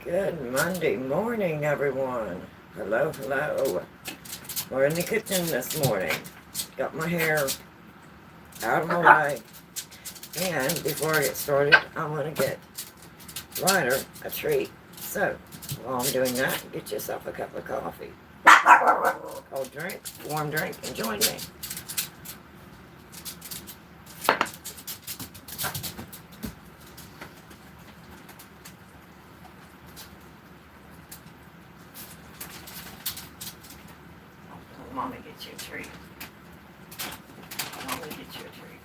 Good Monday morning, everyone. Hello, hello. We're in the kitchen this morning. Got my hair out of my way. And before I get started, I want to get Ryder a treat. So, while I'm doing that, get yourself a cup of coffee. Cold drink, warm drink, and join me. Mommy, get you a treat. Mommy, get you a treat.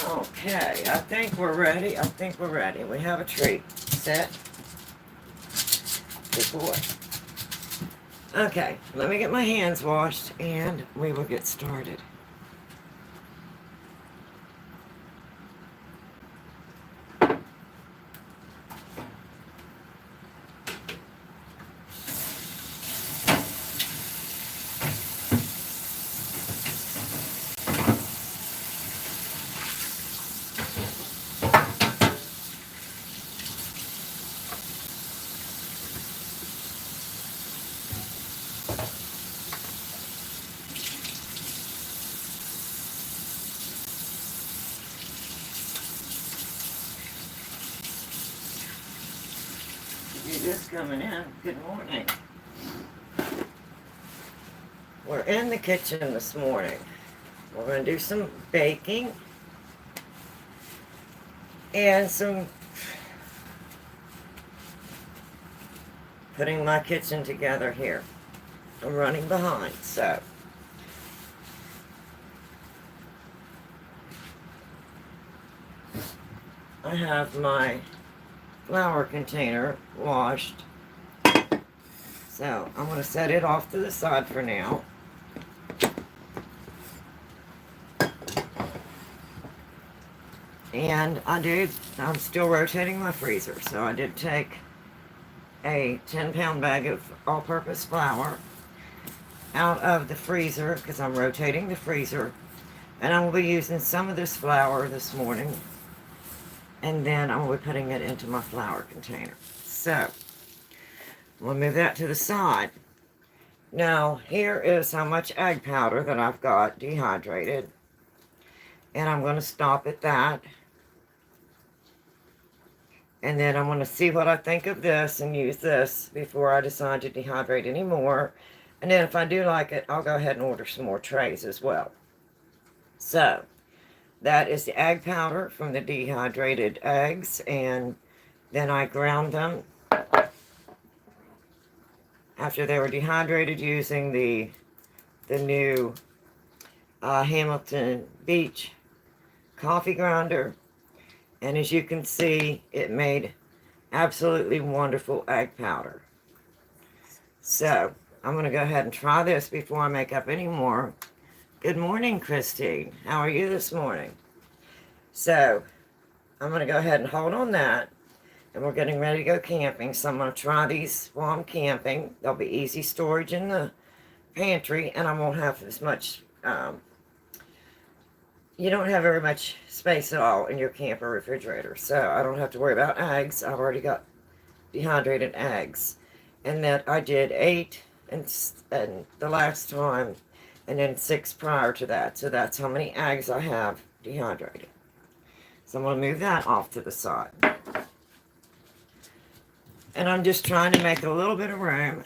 Okay, I think we're ready. We have a treat. Set. Good boy. Okay, let me get my hands washed and we will get started. You're just coming in. Good morning. We're in the kitchen this morning. We're going to do some baking and some putting my kitchen together here. I'm running behind, so I have my flour container washed. So I'm going to set it off to the side for now. And I'm still rotating my freezer. So I did take a 10-pound bag of all-purpose flour out of the freezer because I'm rotating the freezer. And I will be using some of this flour this morning. And then I'm going to be putting it into my flour container. So, I'm going to move that to the side. Now, here is how much egg powder that I've got dehydrated. And I'm going to stop at that. And then I'm going to see what I think of this and use this before I decide to dehydrate any more. And then if I do like it, I'll go ahead and order some more trays as well. So, that is the egg powder from the dehydrated eggs, and then I ground them after they were dehydrated using the new Hamilton Beach coffee grinder. And as you can see, it made absolutely wonderful egg powder. So, I'm going to go ahead and try this before I make up any more. Good morning, Christine. How are you this morning? So, I'm going to go ahead and hold on that. And we're getting ready to go camping. So, I'm going to try these while I'm camping. There'll be easy storage in the pantry. And I won't have as much... you don't have very much space at all in your camper refrigerator. So, I don't have to worry about eggs. I've already got dehydrated eggs. And that I did 8 and the last time. And then 6 prior to that. So that's how many eggs I have dehydrated. So I'm going to move that off to the side. And I'm just trying to make a little bit of room.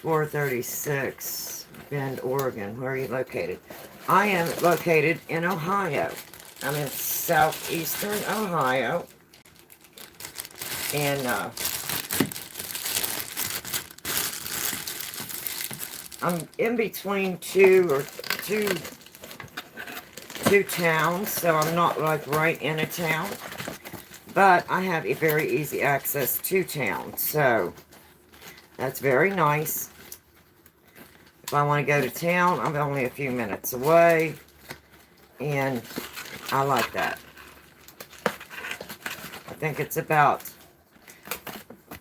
436 Bend, Oregon. Where are you located? I am located in Ohio. I'm in southeastern Ohio. And I'm in between two towns, so I'm not like right in a town, but I have a very easy access to town, so that's very nice. If I want to go to town, I'm only a few minutes away, and I like that. I think it's about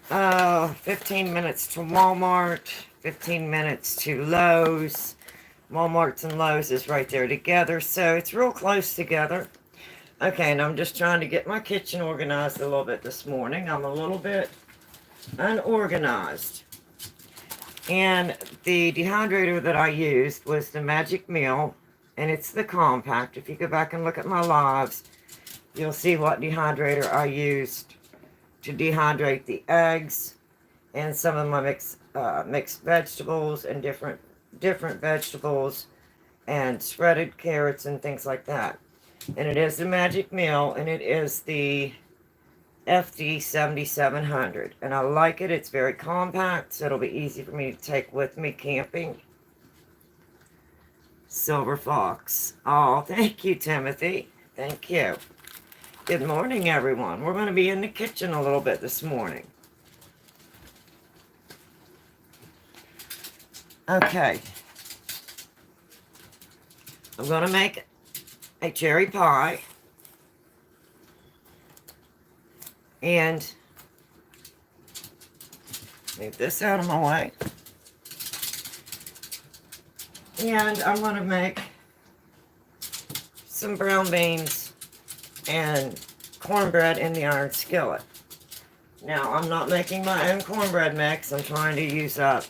15 minutes to Walmart, 15 minutes to Lowe's. Walmart's and Lowe's is right there together, so it's real close together. Okay, and I'm just trying to get my kitchen organized a little bit this morning. I'm a little bit unorganized. And the dehydrator that I used was the Magic Meal, and it's the compact. If you go back and look at my lives, you'll see what dehydrator I used to dehydrate the eggs and some of my mixed vegetables and different vegetables and shredded carrots and things like that. And it is the Magic Meal, and it is the FD 7700, and I like it. It's very compact, so it'll be easy for me to take with me camping. Silver Fox. Oh, thank you, Timothy. Thank you. Good morning, everyone. We're going to be in the kitchen a little bit this morning. Okay. I'm going to make a cherry pie. And move this out of my way. And I'm going to make some brown beans and cornbread in the iron skillet. Now, I'm not making my own cornbread mix. I'm trying to use up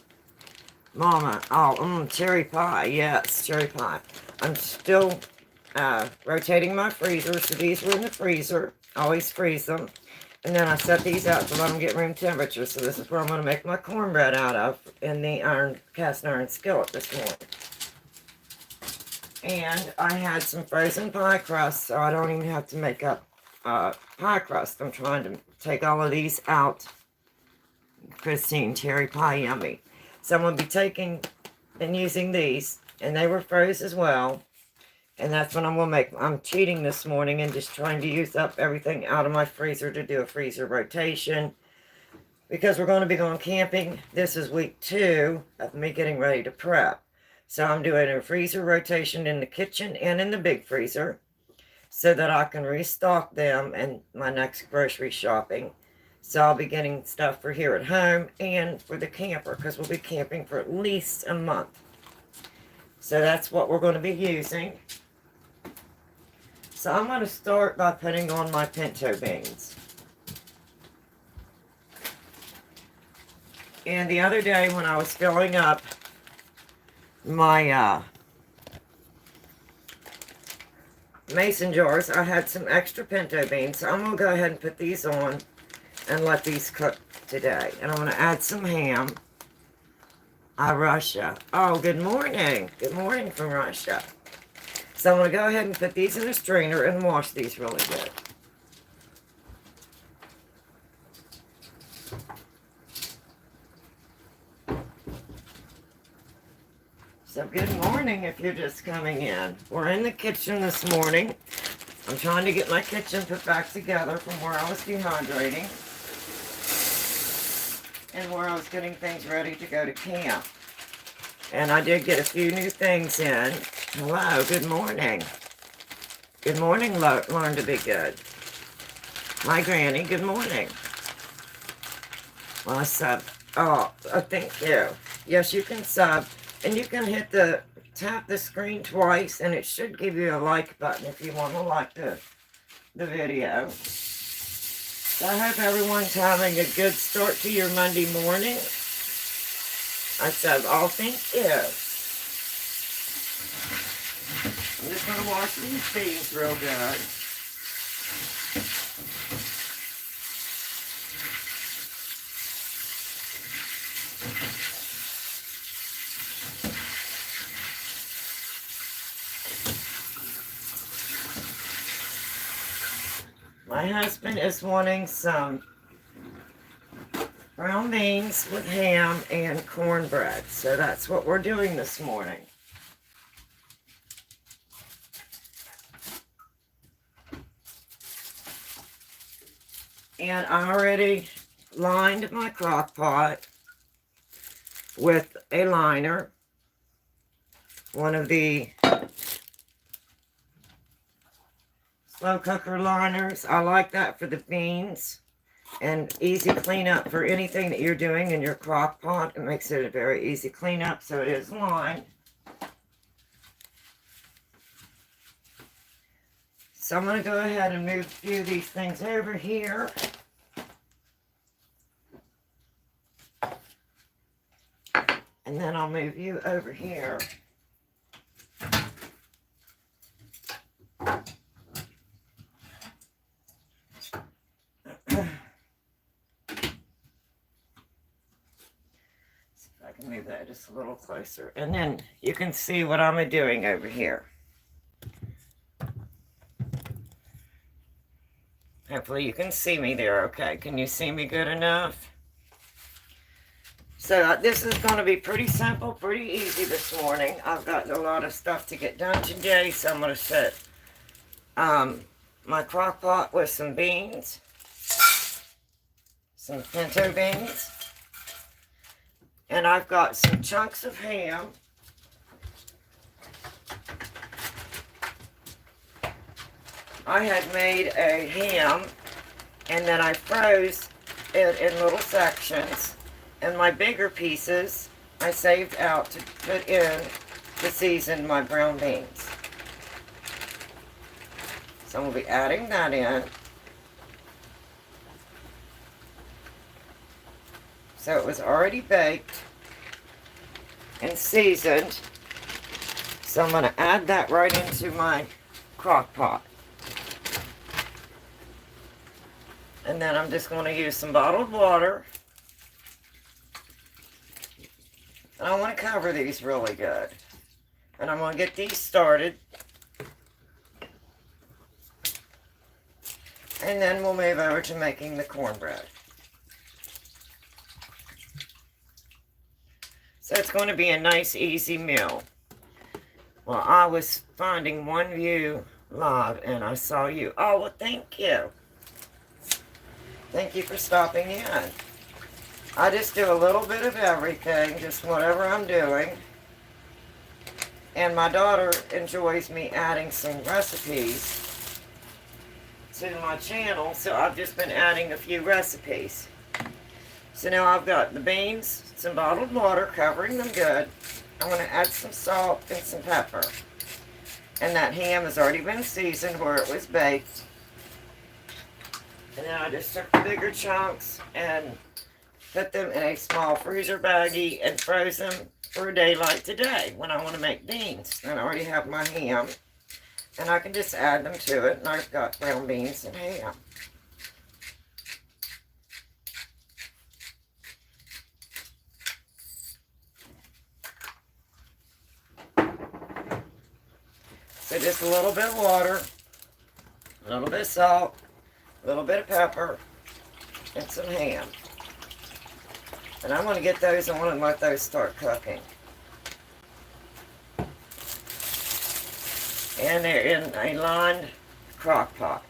Mama. Oh, cherry pie. Yes, cherry pie. I'm still rotating my freezer. So these were in the freezer. I always freeze them. And then I set these out to let them get room temperature. So this is where I'm going to make my cornbread out of in the cast iron skillet this morning. And I had some frozen pie crust, so I don't even have to make up pie crust. I'm trying to take all of these out. Christine, cherry pie, yummy. So I'm going to be taking and using these, and they were froze as well. And that's what I'm going to make. I'm cheating this morning and just trying to use up everything out of my freezer to do a freezer rotation. Because we're going to be going camping. This is week 2 of me getting ready to prep. So I'm doing a freezer rotation in the kitchen and in the big freezer, so that I can restock them in my next grocery shopping. So I'll be getting stuff for here at home and for the camper, because we'll be camping for at least a month. So that's what we're going to be using. So I'm going to start by putting on my pinto beans. And the other day when I was filling up my mason jars, I had some extra pinto beans. So I'm going to go ahead and put these on and let these cook today. And I'm going to add some ham. Russia. Oh, good morning. Good morning from Russia. So I'm going to go ahead and put these in a strainer and wash these really good. So good morning if you're just coming in. We're in the kitchen this morning. I'm trying to get my kitchen put back together from where I was dehydrating and where I was getting things ready to go to camp. And I did get a few new things in. Hello, good morning. Good morning, Learn to Be Good. My granny, good morning. Well, I sub. Oh, thank you. Yes, you can sub. And you can tap the screen twice, and it should give you a like button if you want to like the video. So I hope everyone's having a good start to your Monday morning. I said, oh, thank you. I'm just going to wash these beans real good. My husband is wanting some brown beans with ham and cornbread. So that's what we're doing this morning. And I already lined my crock pot with a liner. one of the slow cooker liners. I like that for the beans. And easy cleanup for anything that you're doing in your crock pot. It makes it a very easy cleanup, so it is lined. So I'm going to go ahead and move a few of these things over here. And then I'll move you over here. Move that just a little closer, and then you can see what I'm doing over here. Hopefully you can see me there okay. Can you see me good enough? So this is going to be pretty simple, pretty easy this morning. I've got a lot of stuff to get done today, so I'm going to set my crock pot with some beans, some pinto beans. And I've got some chunks of ham. I had made a ham, and then I froze it in little sections. And my bigger pieces, I saved out to put in to season my brown beans. So I'm going to be adding that in. So it was already baked and seasoned. So I'm going to add that right into my crock pot. And then I'm just going to use some bottled water. And I want to cover these really good. And I'm going to get these started. And then we'll move over to making the cornbread. So it's going to be a nice, easy meal. Well, I was finding one view live, and I saw you. Oh, well, thank you. Thank you for stopping in. I just do a little bit of everything, just whatever I'm doing. And my daughter enjoys me adding some recipes to my channel, so I've just been adding a few recipes. So now I've got the beans, some bottled water, covering them good. I'm going to add some salt and some pepper. And that ham has already been seasoned where it was baked. And then I just took the bigger chunks and put them in a small freezer baggie and froze them for a day like today when I want to make beans. And I already have my ham. And I can just add them to it. And I've got brown beans and ham. So just a little bit of water, a little bit of salt, a little bit of pepper, and some ham. And I'm going to get those on and let those start cooking. And they're in a lined crock pot.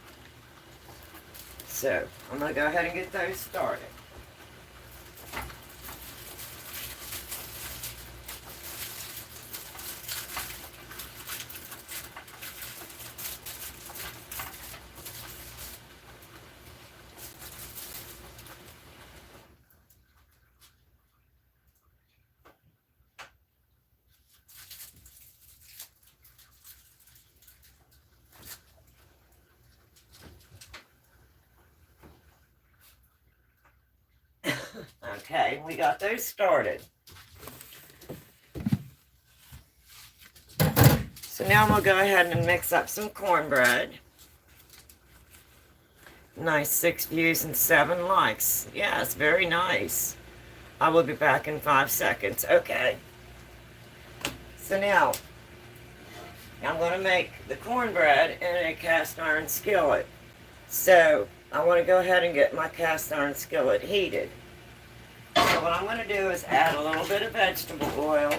So I'm going to go ahead and get those started. Okay, we got those started. So now I'm going to go ahead and mix up some cornbread. Nice 6 views and 7 likes. Yeah, it's very nice. I will be back in 5 seconds. Okay. So now, I'm going to make the cornbread in a cast iron skillet. So I want to go ahead and get my cast iron skillet heated. So what I'm going to do is add a little bit of vegetable oil.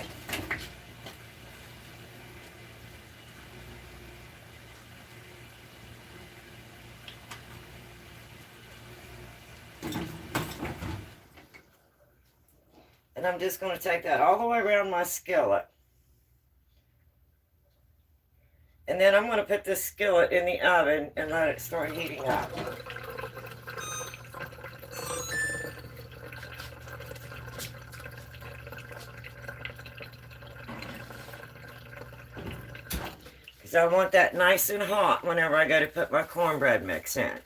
And I'm just going to take that all the way around my skillet. And then I'm going to put this skillet in the oven and let it start heating up. Because I want that nice and hot whenever I go to put my cornbread mix in.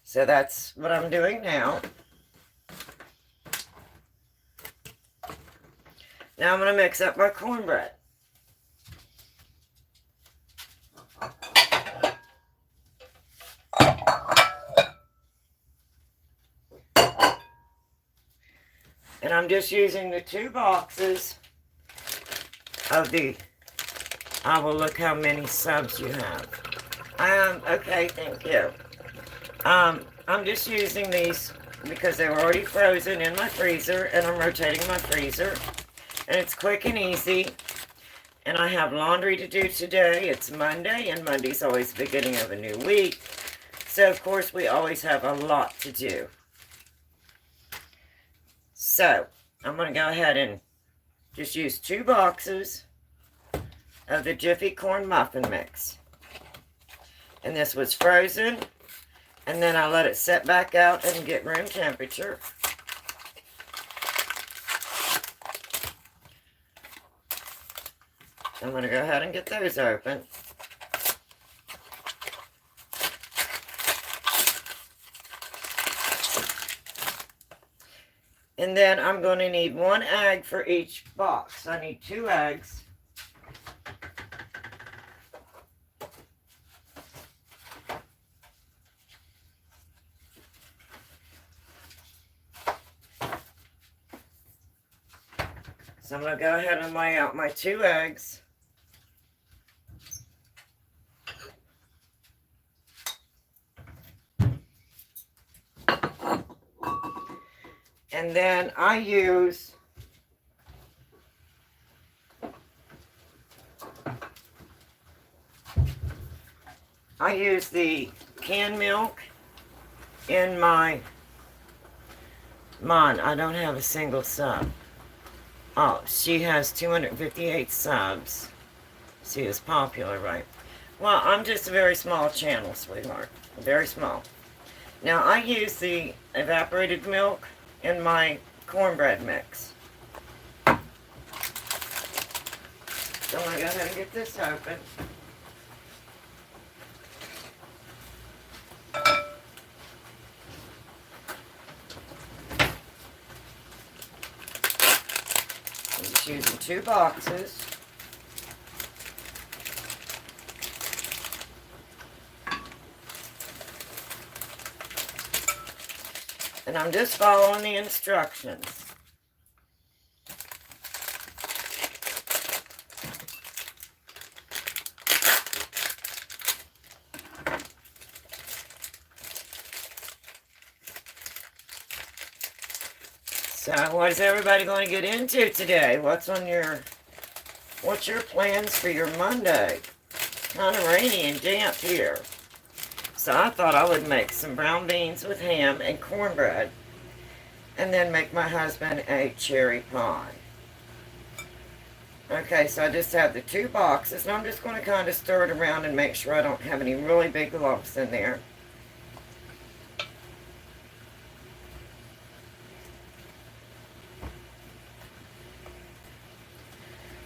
So that's what I'm doing now. Now I'm going to mix up my cornbread. And I'm just using the 2 boxes of the, I will look how many subs you have. Okay, thank you. I'm just using these because they were already frozen in my freezer, and I'm rotating my freezer. And it's quick and easy. And I have laundry to do today. It's Monday, and Monday's always the beginning of a new week. So, of course, we always have a lot to do. So, I'm going to go ahead and just use 2 boxes of the Jiffy Corn Muffin Mix. And this was frozen, and then I let it set back out and get room temperature. I'm going to go ahead and get those open. And then I'm going to need 1 egg for each box. I need 2 eggs. So I'm going to go ahead and lay out my 2 eggs. And then I use the canned milk in mine. I don't have a single sub. Oh, she has 258 subs. She is popular, right? Well, I'm just a very small channel, sweetheart. Very small. Now, I use the evaporated milk in my cornbread mix. So I'm going to go ahead and get this open. I'm just using 2 boxes. And I'm just following the instructions. So, what is everybody going to get into today? What's your plans for your Monday? Kind of rainy and damp here. So I thought I would make some brown beans with ham and cornbread, and then make my husband a cherry pie. Okay, so I just have the 2 boxes, and I'm just going to kind of stir it around and make sure I don't have any really big lumps in there.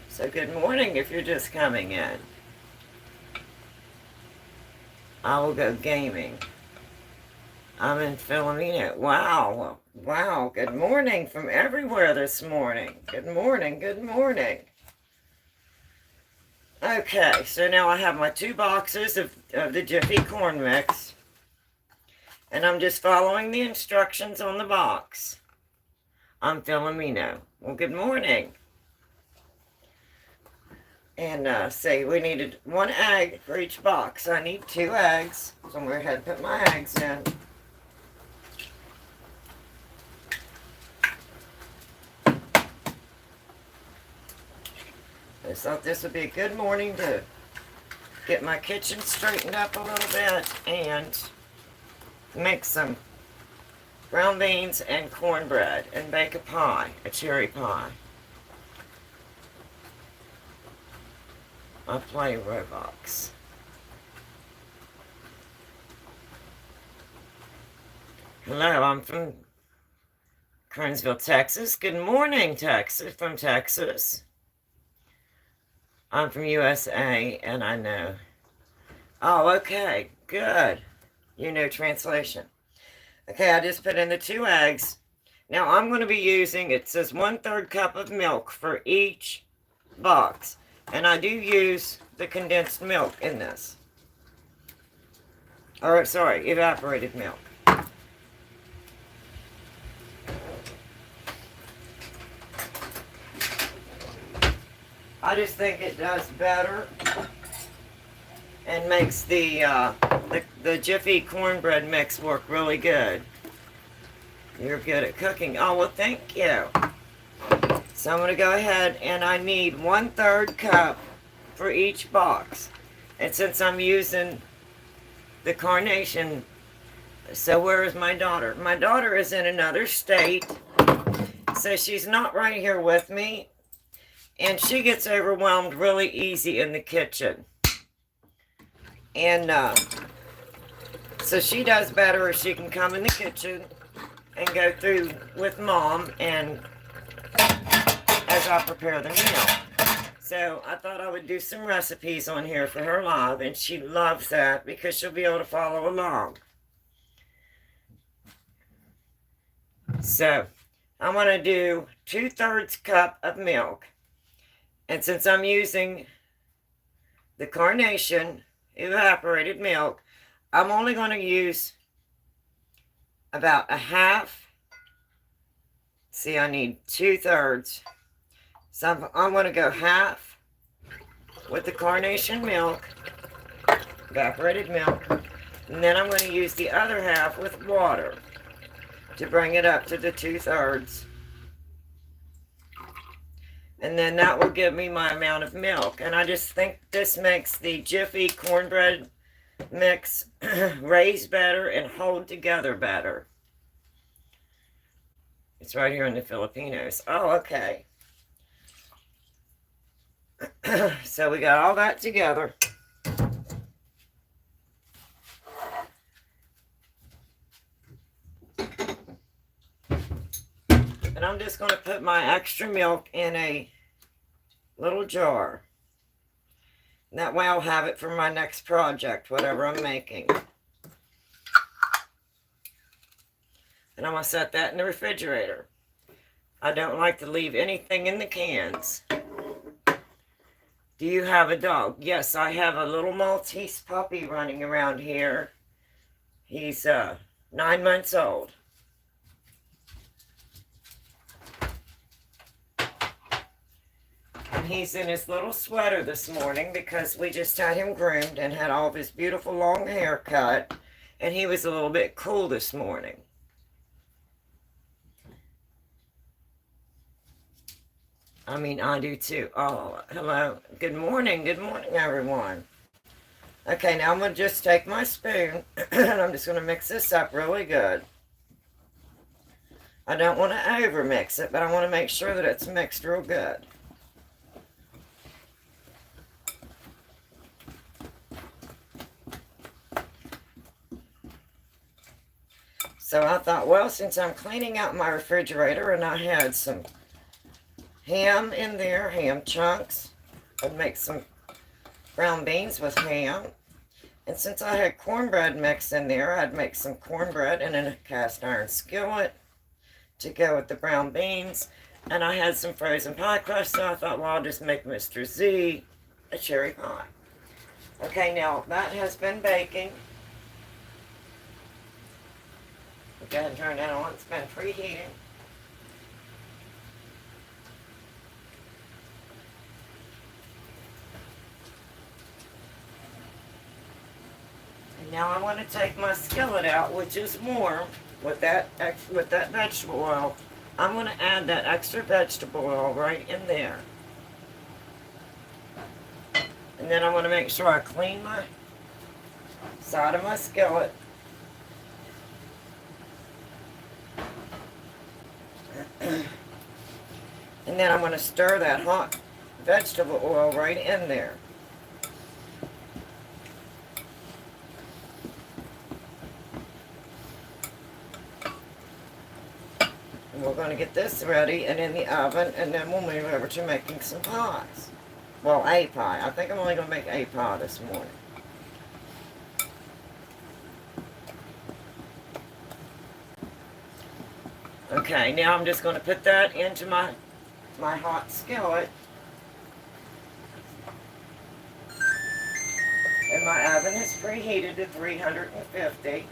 So good morning if you're just coming in. I will go gaming. I'm in Philomena. Wow. Wow. Good morning from everywhere this morning. Good morning. Good morning. Okay, so now I have my 2 boxes of the Jiffy Corn Mix. And I'm just following the instructions on the box. I'm Philomena. Well, good morning. And say we needed 1 egg for each box. I need 2 eggs. So I'm going to go ahead and put my eggs in. I thought this would be a good morning to get my kitchen straightened up a little bit and make some brown beans and cornbread and bake a pie, a cherry pie. I play Roblox. Hello, I'm from Kernsville, Texas. Good morning, Texas, from Texas. I'm from USA, and I know. Oh, okay, good. You know translation. Okay, I just put in the 2 eggs. Now I'm going to be using, it says 1/3 cup of milk for each box. And I do use the condensed milk in this. Or, sorry, evaporated milk. I just think it does better and makes the Jiffy cornbread mix work really good. You're good at cooking. Oh, well, thank you. So I'm going to go ahead and I need 1/3 cup for each box. And since I'm using the Carnation, so where is my daughter? My daughter is in another state, so she's not right here with me. And she gets overwhelmed really easy in the kitchen. And so she does better if she can come in the kitchen and go through with Mom and as I prepare the meal. So I thought I would do some recipes on here for her live, and she loves that because she'll be able to follow along. So I'm going to do 2/3 cup of milk. And since I'm using the Carnation evaporated milk, I'm only going to use about a half. See, I need 2/3. So I'm going to go half with the Carnation milk, evaporated milk. And then I'm going to use the other half with water to bring it up to the 2/3. And then that will give me my amount of milk. And I just think this makes the Jiffy cornbread mix raise better and hold together better. It's right here in the Filipinos. Oh, okay. So we got all that together. And I'm just going to put my extra milk in a little jar. And that way I'll have it for my next project, whatever I'm making. And I'm going to set that in the refrigerator. I don't like to leave anything in the cans. Do you have a dog? Yes, I have a little Maltese puppy running around here. He's 9 months old. And he's in his little sweater this morning because we just had him groomed and had all of his beautiful long hair cut. And he was a little bit cool this morning. I mean, I do too. Oh, hello. Good morning, everyone. Okay, now I'm going to just take my spoon and I'm just going to mix this up really good. I don't want to over mix it, but I want to make sure that it's mixed real good. So I thought, well, since I'm cleaning out my refrigerator and I had some ham in there, ham chunks, I'd make some brown beans with ham. And since I had cornbread mix in there, I'd make some cornbread in a cast iron skillet to go with the brown beans. And I had some frozen pie crust, so I thought, well, I'll just make Mr. Z a cherry pie. Okay, now that has been baking. Go ahead and turn that on. It's been preheating. And now I want to take my skillet out, which is warm, with that vegetable oil. I'm going to add that extra vegetable oil right in there. And then I want to make sure I clean my side of my skillet. And then I'm going to stir that hot vegetable oil right in there. going to get this ready and in the oven, and then we'll move over to making some pies. Well, a pie. I think I'm only going to make a pie this morning. Okay, now I'm just going to put that into my hot skillet. And my oven is preheated to 350.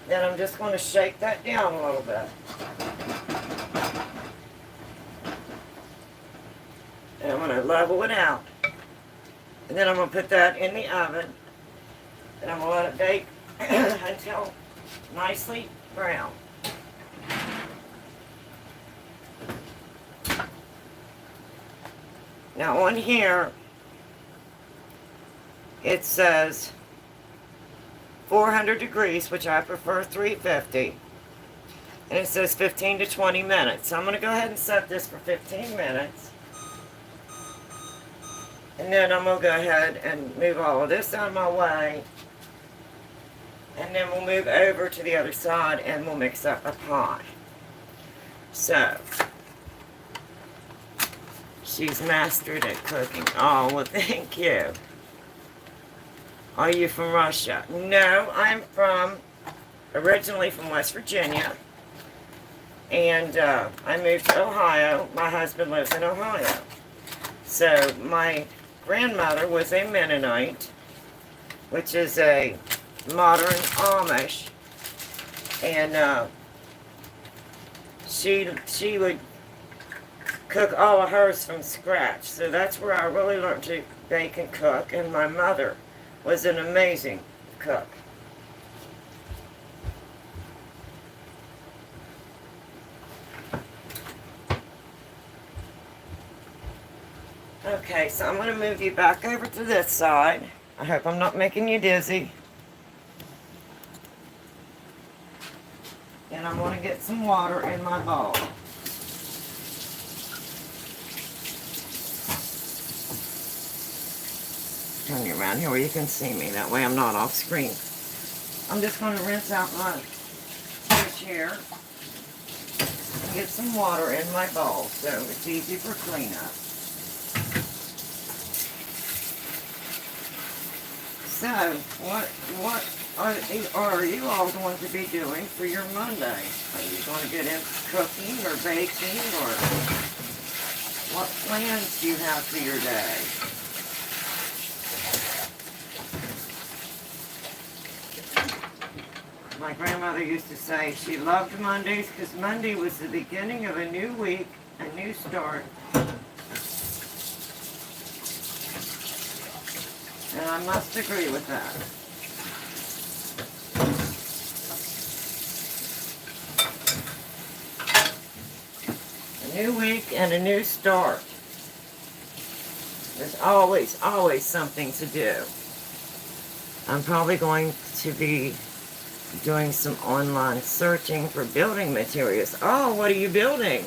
Then I'm just going to shake that down a little bit. And I'm going to level it out. And then I'm going to put that in the oven. And I'm going to let it bake until nicely brown. Now on here, it says 400 degrees, which I prefer 350. And it says 15 to 20 minutes. So I'm going to go ahead and set this for 15 minutes. And then I'm going to go ahead and move all of this out of my way. And then we'll move over to the other side and we'll mix up a pie. So, she's mastered at cooking. Oh, well, thank you. Are you from Russia? No, I'm originally from West Virginia. And I moved to Ohio. My husband lives in Ohio. So my grandmother was a Mennonite, which is a modern Amish. And she would cook all of hers from scratch. So that's where I really learned to bake and cook. And my mother was an amazing cook. Okay, so I'm going to move you back over to this side. I hope I'm not making you dizzy. And I'm going to get some water in my bowl. Turn you around here where you can see me. That way I'm not off screen. I'm just going to rinse out my dish here and get some water in my bowl so it's easy for cleanup. So, what are you all going to be doing for your Monday? Are you going to get into cooking or baking, or what plans do you have for your day? My grandmother used to say she loved Mondays because Monday was the beginning of a new week, a new start. And I must agree with that. A new week and a new start. There's always something to do. I'm probably going to be doing some online searching for building materials. Oh, what are you building?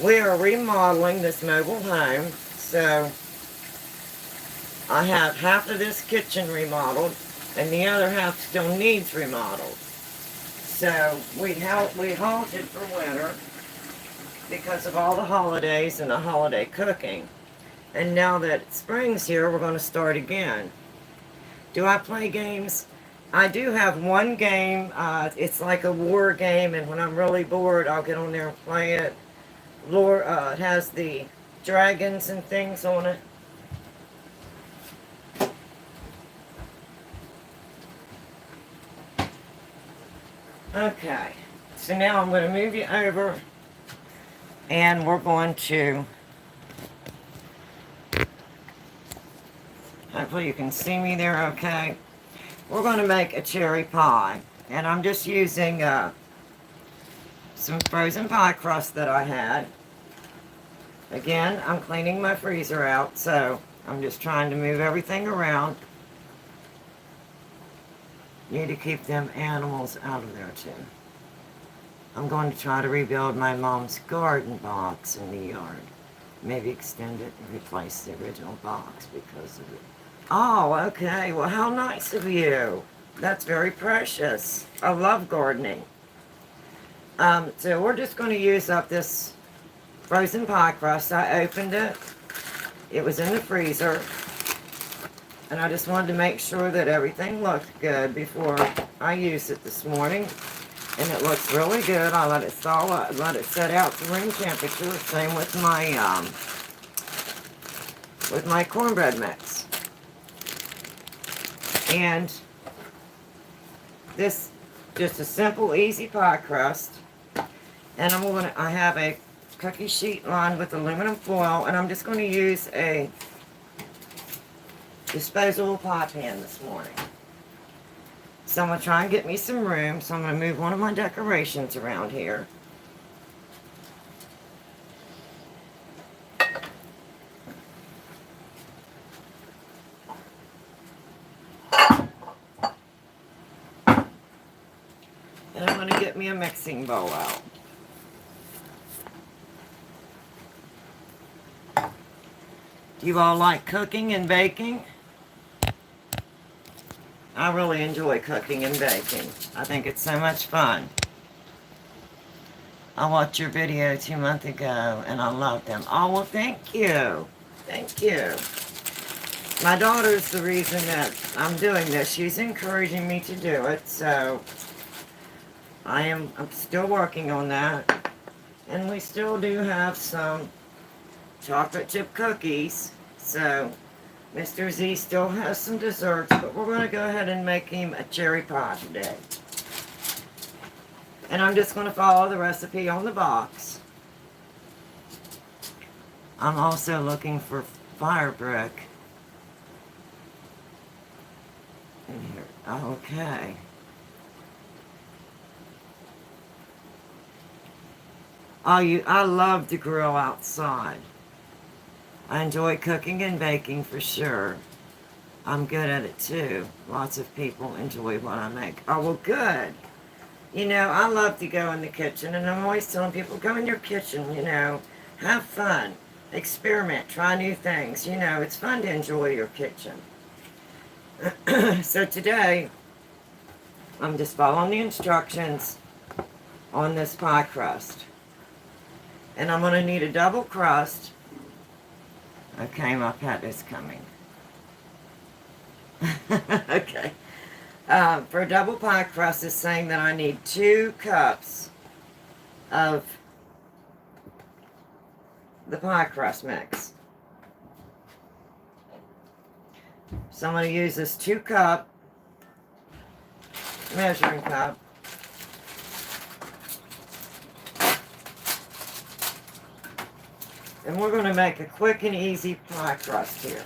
We are remodeling this mobile home, so I have half of this kitchen remodeled, and the other half still needs remodeled. So we halted for winter because of all the holidays and the holiday cooking. And now that spring's here, we're going to start again. Do I play games? I do have one game. It's like a war game, and when I'm really bored, I'll get on there and play it. It has the dragons and things on it. Okay, so now I'm going to move you over, and we're going to, hopefully you can see me there okay. We're going to make a cherry pie, and I'm just using some frozen pie crust that I had. Again, I'm cleaning my freezer out, so I'm just trying to move everything around. Need to keep them animals out of there too. I'm going to try to rebuild my mom's garden box in the yard. Maybe extend it and replace the original box because of it. Oh, okay. Well, how nice of you. That's very precious. I love gardening. So we're just going to use up this frozen pie crust. I opened it. It was in the freezer. And I just wanted to make sure that everything looked good before I used it this morning. And it looks really good. I let it thaw up, let it set out to room temperature. Same with my cornbread mix. And this just a simple, easy pie crust. And I have a cookie sheet lined with aluminum foil, and I'm just going to use a disposable pie pan this morning. So I'm going to try and get me some room. So I'm going to move one of my decorations around here. And I'm going to get me a mixing bowl out. Do you all like cooking and baking? I really enjoy cooking and baking. I think it's so much fun. I watched your video 2 months ago and I loved them. Oh, well, thank you. Thank you. My daughter's the reason that I'm doing this. She's encouraging me to do it, so I'm still working on that. And we still do have some chocolate chip cookies, so Mr. Z still has some desserts, but we're going to go ahead and make him a cherry pie today. And I'm just going to follow the recipe on the box. I'm also looking for fire brick. In here. Okay. I love to grill outside. I enjoy cooking and baking for sure. I'm good at it too. Lots of people enjoy what I make. Oh, well, good. You know, I love to go in the kitchen, and I'm always telling people, go in your kitchen, you know, have fun, experiment, try new things. You know, it's fun to enjoy your kitchen. So today, I'm just following the instructions on this pie crust. And I'm going to need a double crust. Okay, my pet is coming. Okay. For a double pie crust, is saying that I need 2 cups of the pie crust mix. So I'm going to use this 2-cup measuring cup. And we're going to make a quick and easy pie crust here.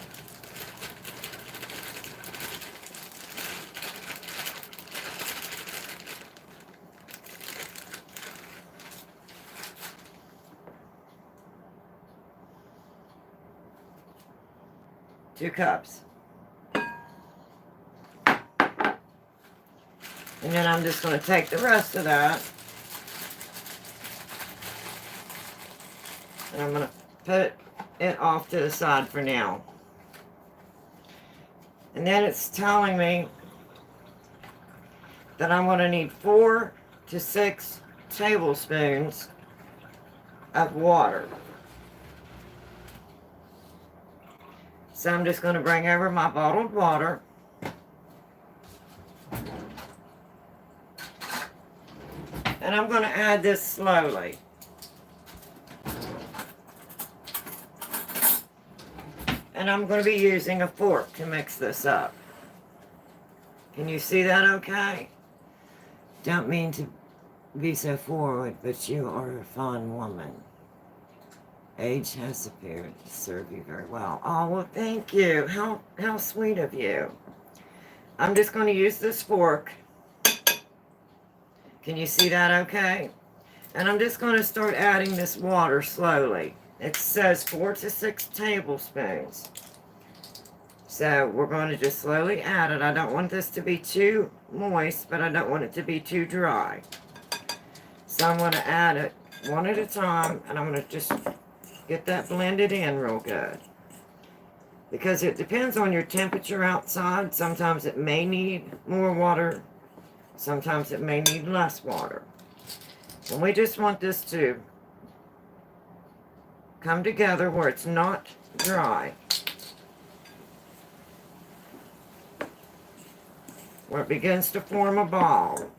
Two cups. And then I'm just going to take the rest of that. And I'm going to put it off to the side for now. And then it's telling me that I'm going to need 4 to 6 tablespoons of water. So I'm just going to bring over my bottled water. And I'm going to add this slowly. And I'm going to be using a fork to mix this up. Can you see that okay? Don't mean to be so forward, but you are a fine woman. Age has appeared to serve you very well. Oh, well, thank you. How sweet of you. I'm just going to use this fork. Can you see that okay? And I'm just going to start adding this water slowly. It says 4 to 6 tablespoons. So we're going to just slowly add it. I don't want this to be too moist, but I don't want it to be too dry. So I'm going to add it one at a time, and I'm going to just get that blended in real good. Because it depends on your temperature outside. Sometimes it may need more water. Sometimes it may need less water. And we just want this to come together where it's not dry. Where it begins to form a ball.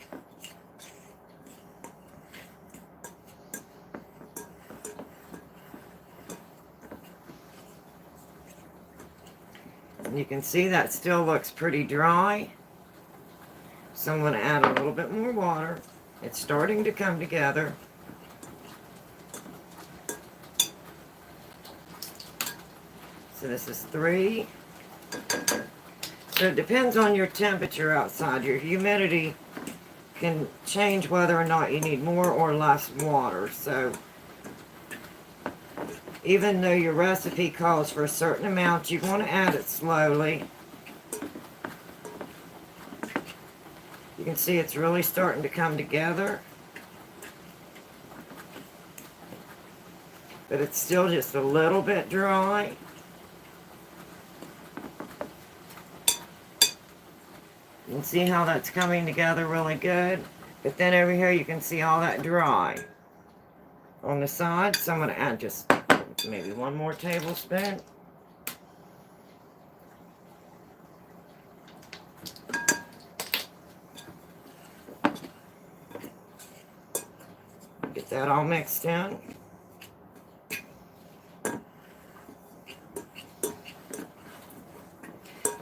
And you can see that still looks pretty dry. So I'm going to add a little bit more water. It's starting to come together. So this is 3. So it depends on your temperature outside. Your humidity can change whether or not you need more or less water. So even though your recipe calls for a certain amount, you want to add it slowly. You can see it's really starting to come together. But it's still just a little bit dry. You can see how that's coming together really good. But then over here you can see all that dry on the side. So I'm going to add just maybe 1 more tablespoon. Get that all mixed in.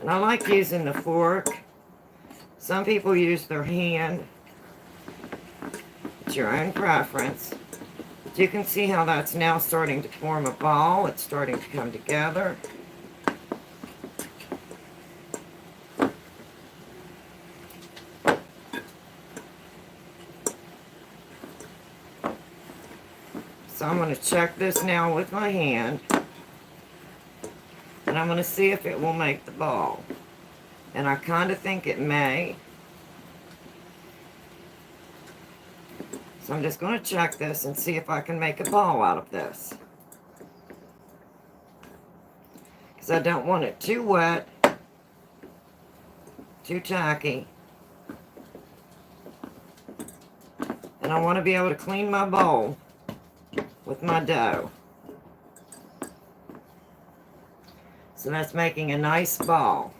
And I like using the fork. Some people use their hand. It's your own preference. But you can see how that's now starting to form a ball. It's starting to come together. So I'm going to check this now with my hand. And I'm going to see if it will make the ball. And I kind of think it may. So I'm just going to check this and see if I can make a ball out of this. Because I don't want it too wet, too tacky. And I want to be able to clean my bowl with my dough. So that's making a nice ball.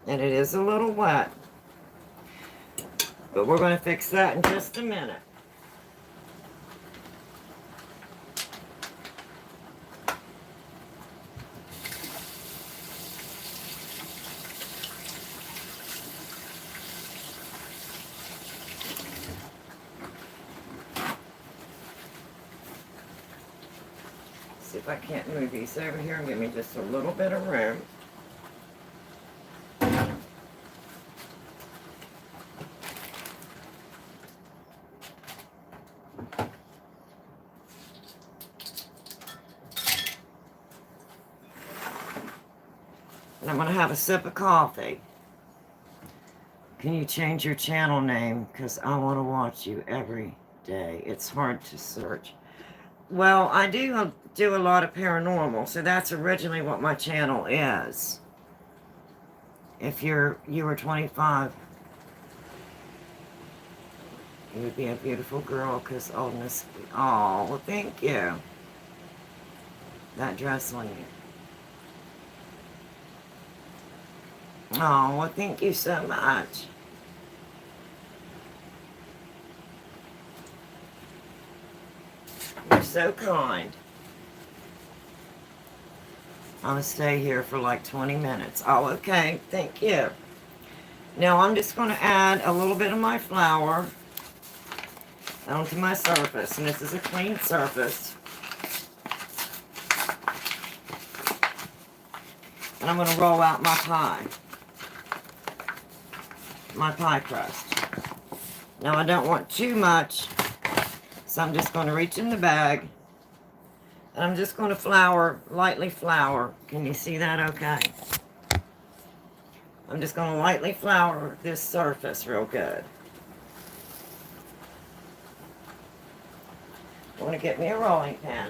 And it is a little wet. But we're going to fix that in just a minute. See if I can't move these over here and give me just a little bit of room. And I'm going to have a sip of coffee. Can you change your channel name? Because I want to watch you every day. It's hard to search. Well, I do a lot of paranormal, so that's originally what my channel is. If you were 25, you would be a beautiful girl, because oldness... Oh, well, thank you. That dress on you. Oh, well, thank you so much. You're so kind. I'm going to stay here for like 20 minutes. Oh, okay. Thank you. Now, I'm just going to add a little bit of my flour onto my surface. And this is a clean surface. And I'm going to roll out my pie crust. Now I don't want too much, so I'm just going to reach in the bag. And I'm just going to flour, lightly flour. Can you see that okay? I'm just going to lightly flour this surface real good. I want to get me a rolling pin.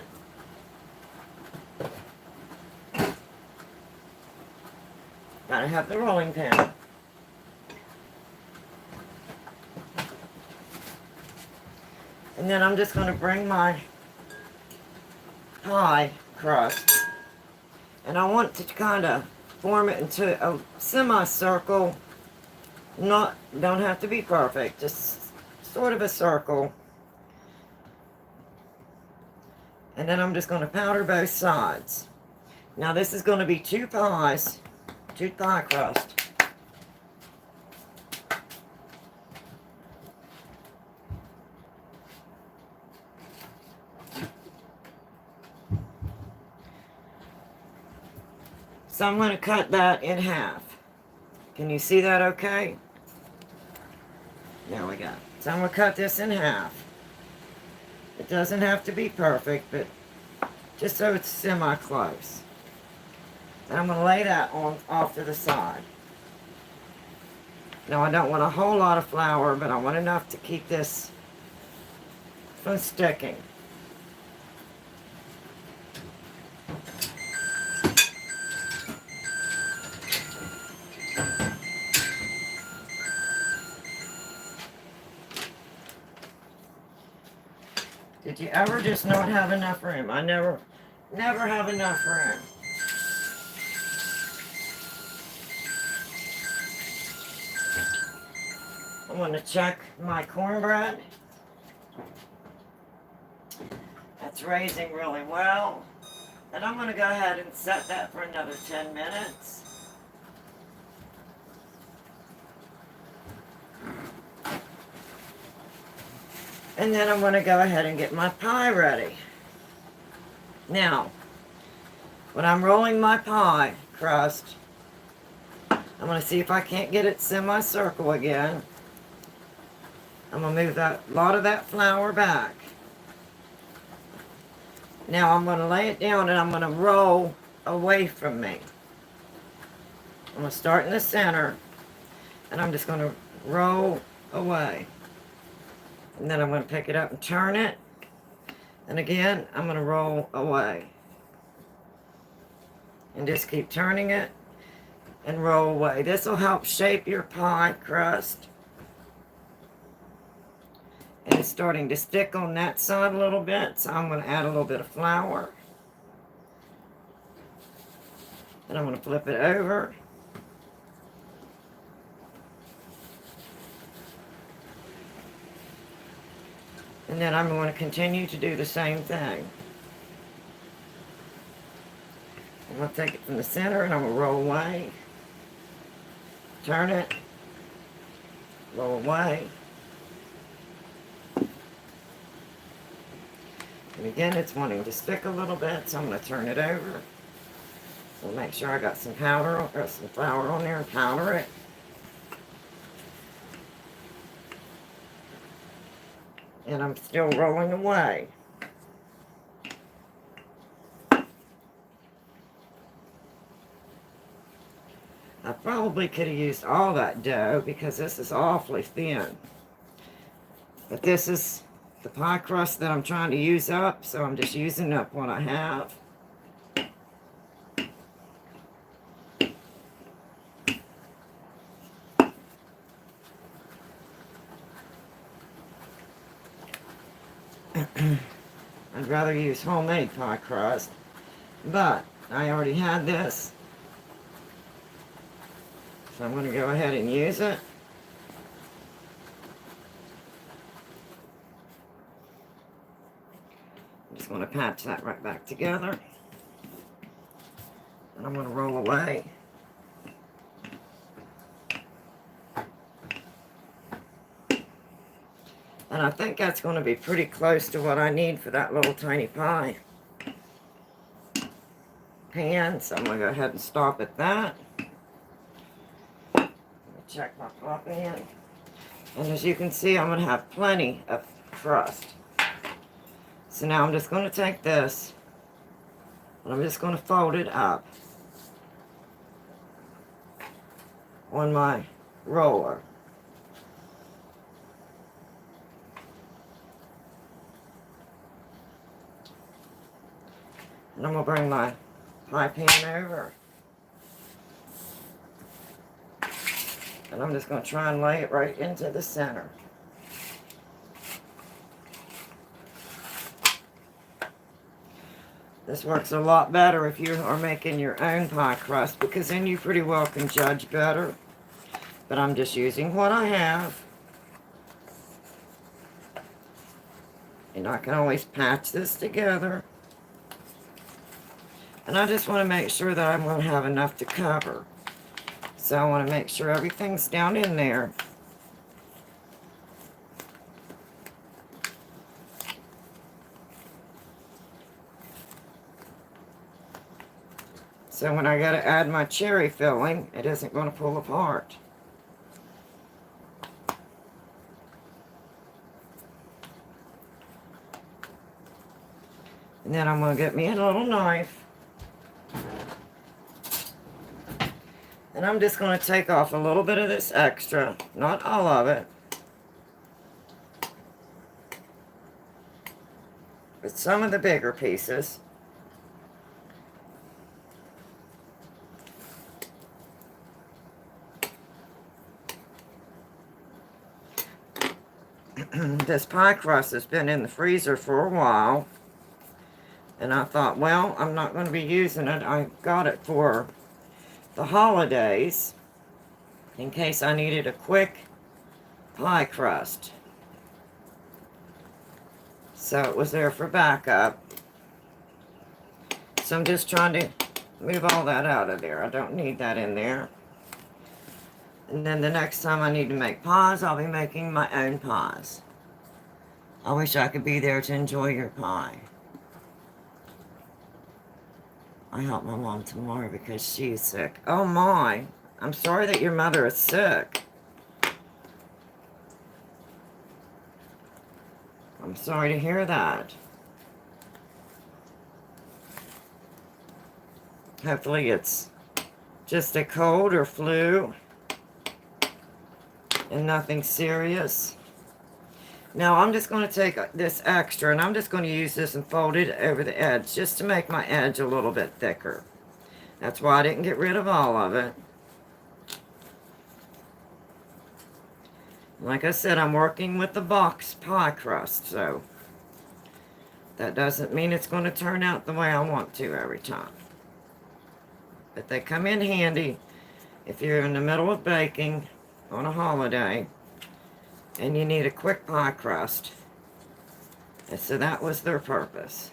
Gotta have the rolling pin. And then I'm just going to bring my pie crust. And I want to kind of form it into a semicircle. Don't have to be perfect, just sort of a circle. And then I'm just going to powder both sides. Now this is going to be two pies, two pie crust. So I'm going to cut that in half. Can you see that okay? There we go. So I'm going to cut this in half. It doesn't have to be perfect, but just so it's semi-close. Then I'm going to lay that off to the side. Now I don't want a whole lot of flour, but I want enough to keep this from sticking. Did you ever just not have enough room? I never have enough room. I'm going to check my cornbread. That's raising really well. And I'm going to go ahead and set that for another 10 minutes. And then I'm going to go ahead and get my pie ready. Now, when I'm rolling my pie crust, I'm going to see if I can't get it semicircle again. I'm going to move a lot of that flour back. Now I'm going to lay it down and I'm going to roll away from me. I'm going to start in the center and I'm just going to roll away. And then I'm going to pick it up and turn it. And again, I'm going to roll away. And just keep turning it and roll away. This will help shape your pie crust. And it's starting to stick on that side a little bit, so I'm going to add a little bit of flour. And I'm going to flip it over. And then I'm going to continue to do the same thing. I'm going to take it from the center and I'm going to roll away. Turn it. Roll away. And again, it's wanting to stick a little bit, so I'm going to turn it over. So make sure I got some powder or some flour on there and powder it. And I'm still rolling away. I probably could have used all that dough because this is awfully thin. But this is the pie crust that I'm trying to use up, so I'm just using up what I have. I'd rather use homemade pie crust, but I already had this, so I'm going to go ahead and use it. I'm just going to patch that right back together, and I'm going to roll away. And I think that's going to be pretty close to what I need for that little tiny pie pan. So I'm going to go ahead and stop at that. Check my pie pan. And as you can see, I'm going to have plenty of crust. So now I'm just going to take this, and I'm just going to fold it up on my roller. And I'm going to bring my pie pan over. And I'm just going to try and lay it right into the center. This works a lot better if you are making your own pie crust, because then you pretty well can judge better. But I'm just using what I have. And I can always patch this together. And I just want to make sure that I'm going to have enough to cover. So I want to make sure everything's down in there. So when I got to add my cherry filling, it isn't going to pull apart. And then I'm going to get me a little knife. And I'm just going to take off a little bit of this extra, not all of it. But some of the bigger pieces. This pie crust has been in the freezer for a while. And I thought, well, I'm not going to be using it. I got it for the holidays in case I needed a quick pie crust. So it was there for backup. So I'm just trying to move all that out of there. I don't need that in there. And then the next time I need to make pies, I'll be making my own pies. I wish I could be there to enjoy your pie. I help my mom tomorrow because she's sick. Oh my, I'm sorry that your mother is sick. I'm sorry to hear that. Hopefully it's just a cold or flu and nothing serious. Now I'm just going to take this extra and I'm just going to use this and fold it over the edge just to make my edge a little bit thicker. That's why I didn't get rid of all of it. Like I said, I'm working with the box pie crust, so that doesn't mean it's going to turn out the way I want to every time. But they come in handy if you're in the middle of baking on a holiday and you need a quick pie crust. And so that was their purpose.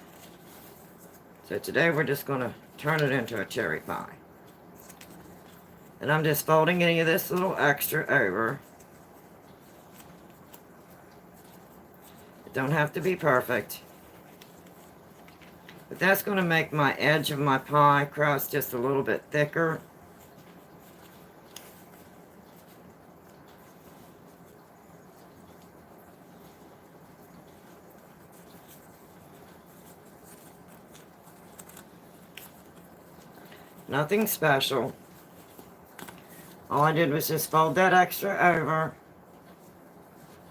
So today we're just going to turn it into a cherry pie. And I'm just folding any of this little extra over. It don't have to be perfect. But that's going to make my edge of my pie crust just a little bit thicker. Nothing special. All I did was just fold that extra over.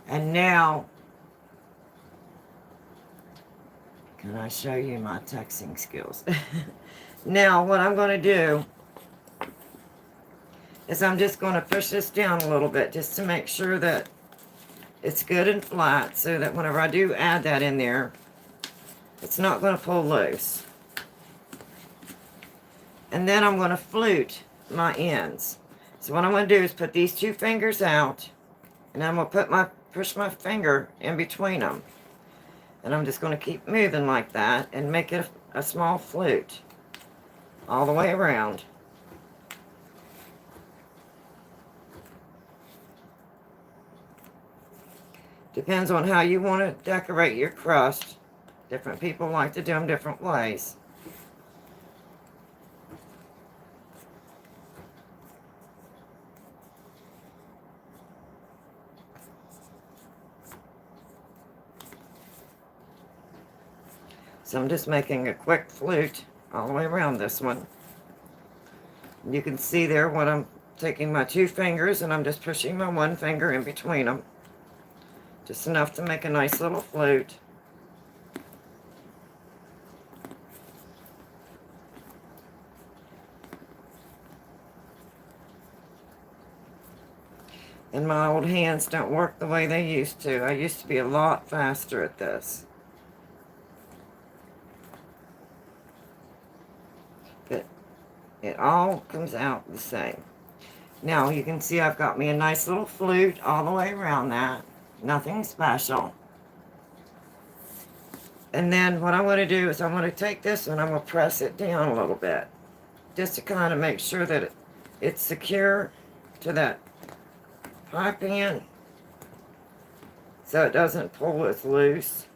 And now, can I show you my texting skills? Now, what I'm going to do is I'm just going to push this down a little bit just to make sure that it's good and flat so that whenever I do add that in there, it's not going to pull loose. And then I'm going to flute my ends. So what I'm going to do is put these two fingers out, and I'm going to push my finger in between them. And I'm just going to keep moving like that and make it a small flute all the way around. Depends on how you want to decorate your crust. Different people like to do them different ways. So I'm just making a quick flute all the way around this one. You can see there when I'm taking my 2 fingers and I'm just pushing my 1 finger in between them. Just enough to make a nice little flute. And my old hands don't work the way they used to. I used to be a lot faster at this. But it all comes out the same. Now you can see I've got me a nice little flute all the way around that. Nothing special. And then what I want to do is I'm going to take this and I'm going to press it down a little bit. Just to kind of make sure that it's secure to that pipe in. So it doesn't pull as loose.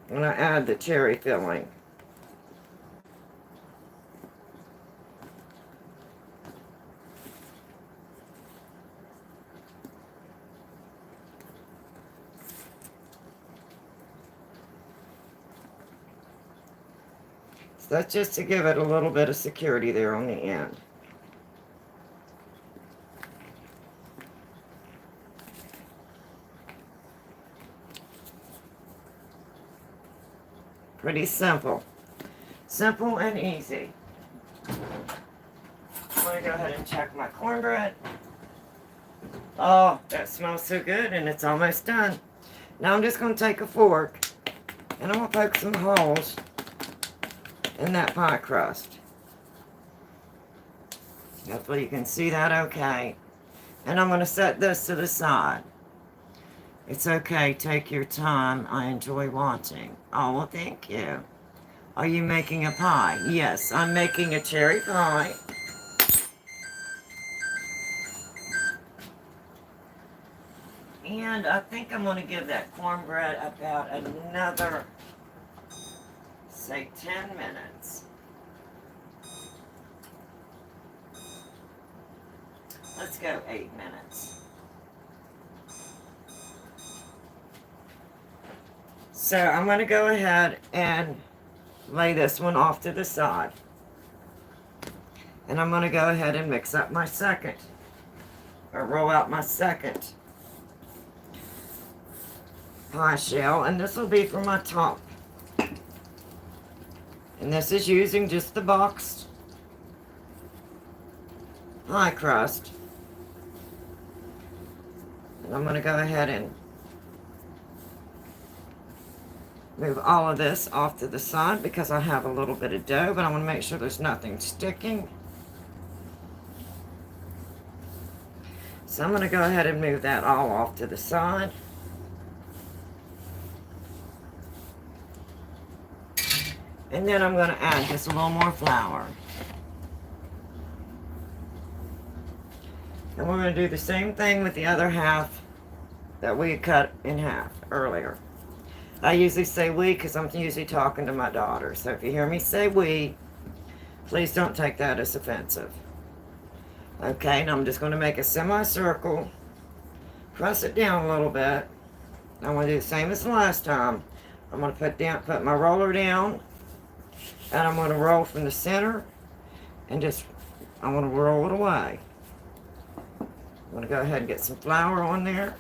When I add the cherry filling. So that's just to give it a little bit of security there on the end. Pretty simple. Simple and easy. I'm going to go ahead and check my cornbread. Oh, that smells so good and it's almost done. Now I'm just going to take a fork and I'm going to poke some holes in that pie crust. Hopefully you can see that okay. And I'm going to set this to the side. It's okay, take your time. I enjoy watching. Oh, well, thank you. Are you making a pie? Yes, I'm making a cherry pie. And I think I'm going to give that cornbread about another, say, 10 minutes. Let's go 8 minutes. So I'm going to go ahead and lay this one off to the side. And I'm going to go ahead and mix up my second, or roll out my second pie shell. And this will be for my top. And this is using just the boxed pie crust. And I'm going to go ahead and move all of this off to the side because I have a little bit of dough, but I want to make sure there's nothing sticking. So I'm going to go ahead and move that all off to the side. And then I'm going to add just a little more flour. And we're going to do the same thing with the other half that we cut in half earlier. I usually say we because I'm usually talking to my daughter. So if you hear me say we, please don't take that as offensive. Okay, and I'm just going to make a semicircle, press it down a little bit. I'm going to do the same as the last time. I'm going to put my roller down, and I'm going to roll from the center, and I want to roll it away. I'm going to go ahead and get some flour on there.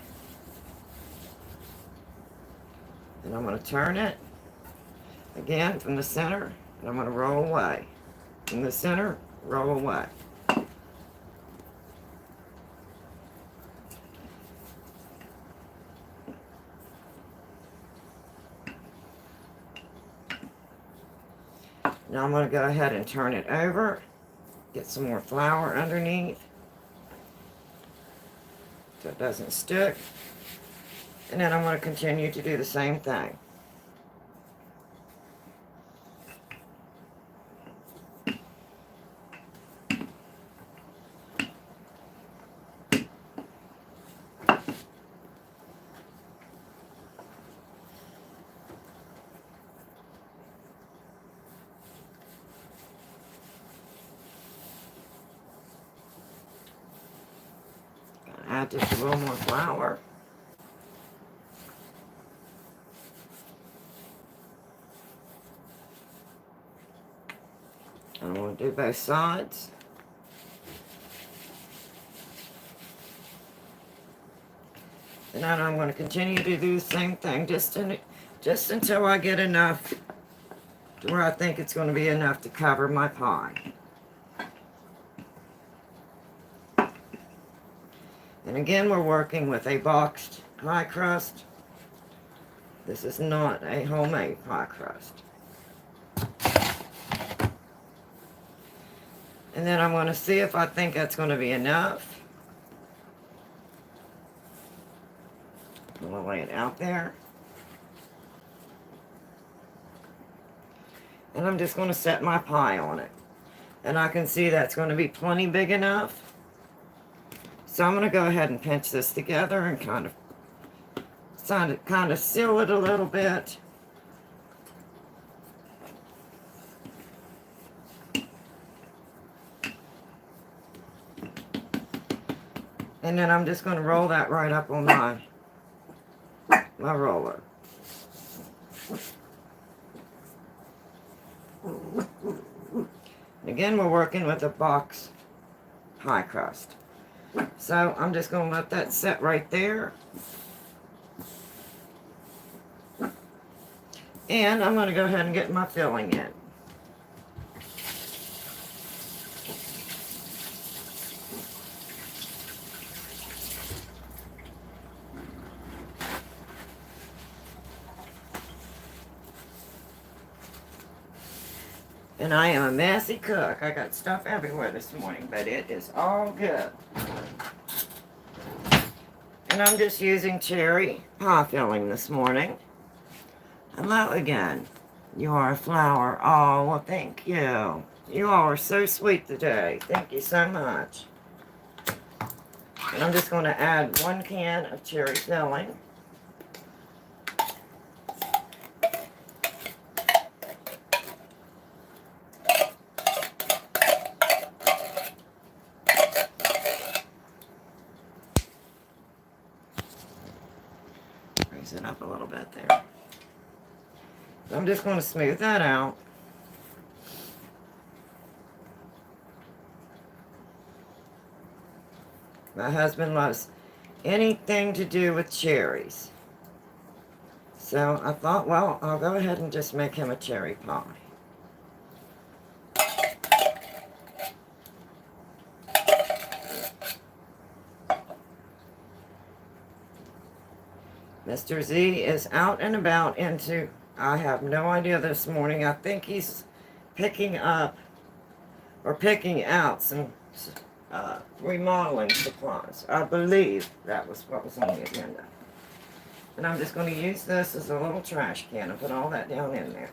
And I'm going to turn it again from the center, and I'm going to roll away. From the center, roll away. Now I'm going to go ahead and turn it over, get some more flour underneath so it doesn't stick. And then I'm going to continue to do the same thing. Add just a little more flour. I'm going to do both sides. And then I'm going to continue to do the same thing just until I get enough to where I think it's going to be enough to cover my pie. And again, we're working with a boxed pie crust. This is not a homemade pie crust. And then I'm going to see if I think that's going to be enough. I'm going to lay it out there. And I'm just going to set my pie on it. And I can see that's going to be plenty big enough. So I'm going to go ahead and pinch this together and kind of seal it a little bit. And then I'm just going to roll that right up on my roller. Again, we're working with a box pie crust. So I'm just going to let that set right there. And I'm going to go ahead and get my filling in. And I am a messy cook. I got stuff everywhere this morning, but it is all good. And I'm just using cherry pie filling this morning. Hello again. You are a flower. Oh, well, thank you. You all are so sweet today. Thank you so much. And I'm just going to add 1 can of cherry filling. Raise it up a little bit there. I'm just going to smooth that out. My husband loves anything to do with cherries. So I thought, well, I'll go ahead and just make him a cherry pie. Mr. Z is out and about I have no idea this morning. I think he's picking up or picking out some remodeling supplies. I believe that was what was on the agenda. And I'm just going to use this as a little trash can and put all that down in there.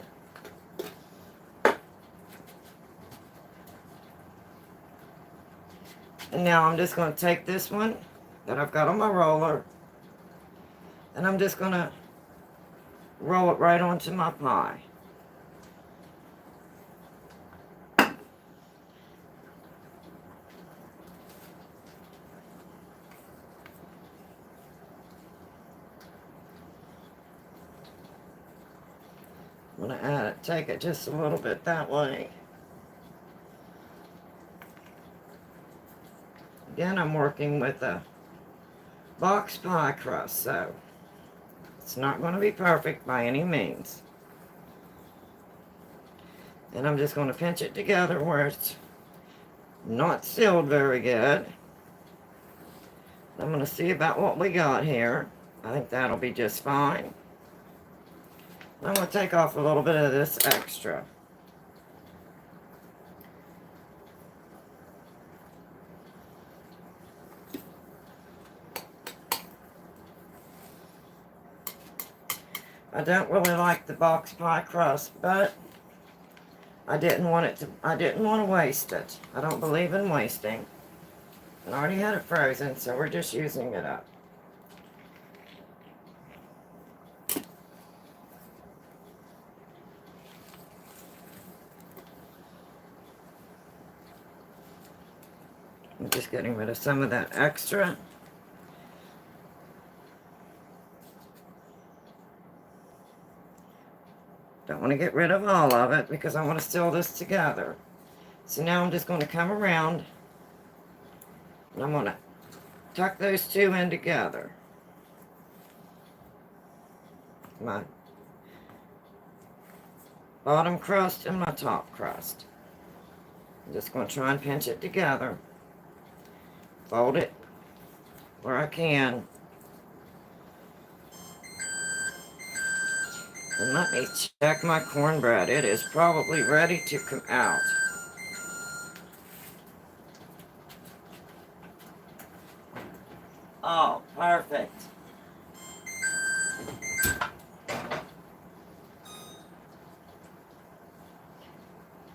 And now I'm just going to take this one that I've got on my roller, and I'm just going to roll it right onto my pie. I'm going to take it just a little bit that way. Again, I'm working with a box pie crust, so it's not going to be perfect by any means. And I'm just going to pinch it together where it's not sealed very good. I'm going to see about what we got here. I think that'll be just fine. I'm going to take off a little bit of this extra. I don't really like the box pie crust, but I didn't want to waste it. I don't believe in wasting. I already had it frozen, so we're just using it up. I'm just getting rid of some of that extra. Don't want to get rid of all of it because I want to seal this together. So now I'm just going to come around and I'm going to tuck those two in together. My bottom crust and my top crust. I'm just going to try and pinch it together. Fold it where I can. And let me check my cornbread. It is probably ready to come out. Oh, perfect.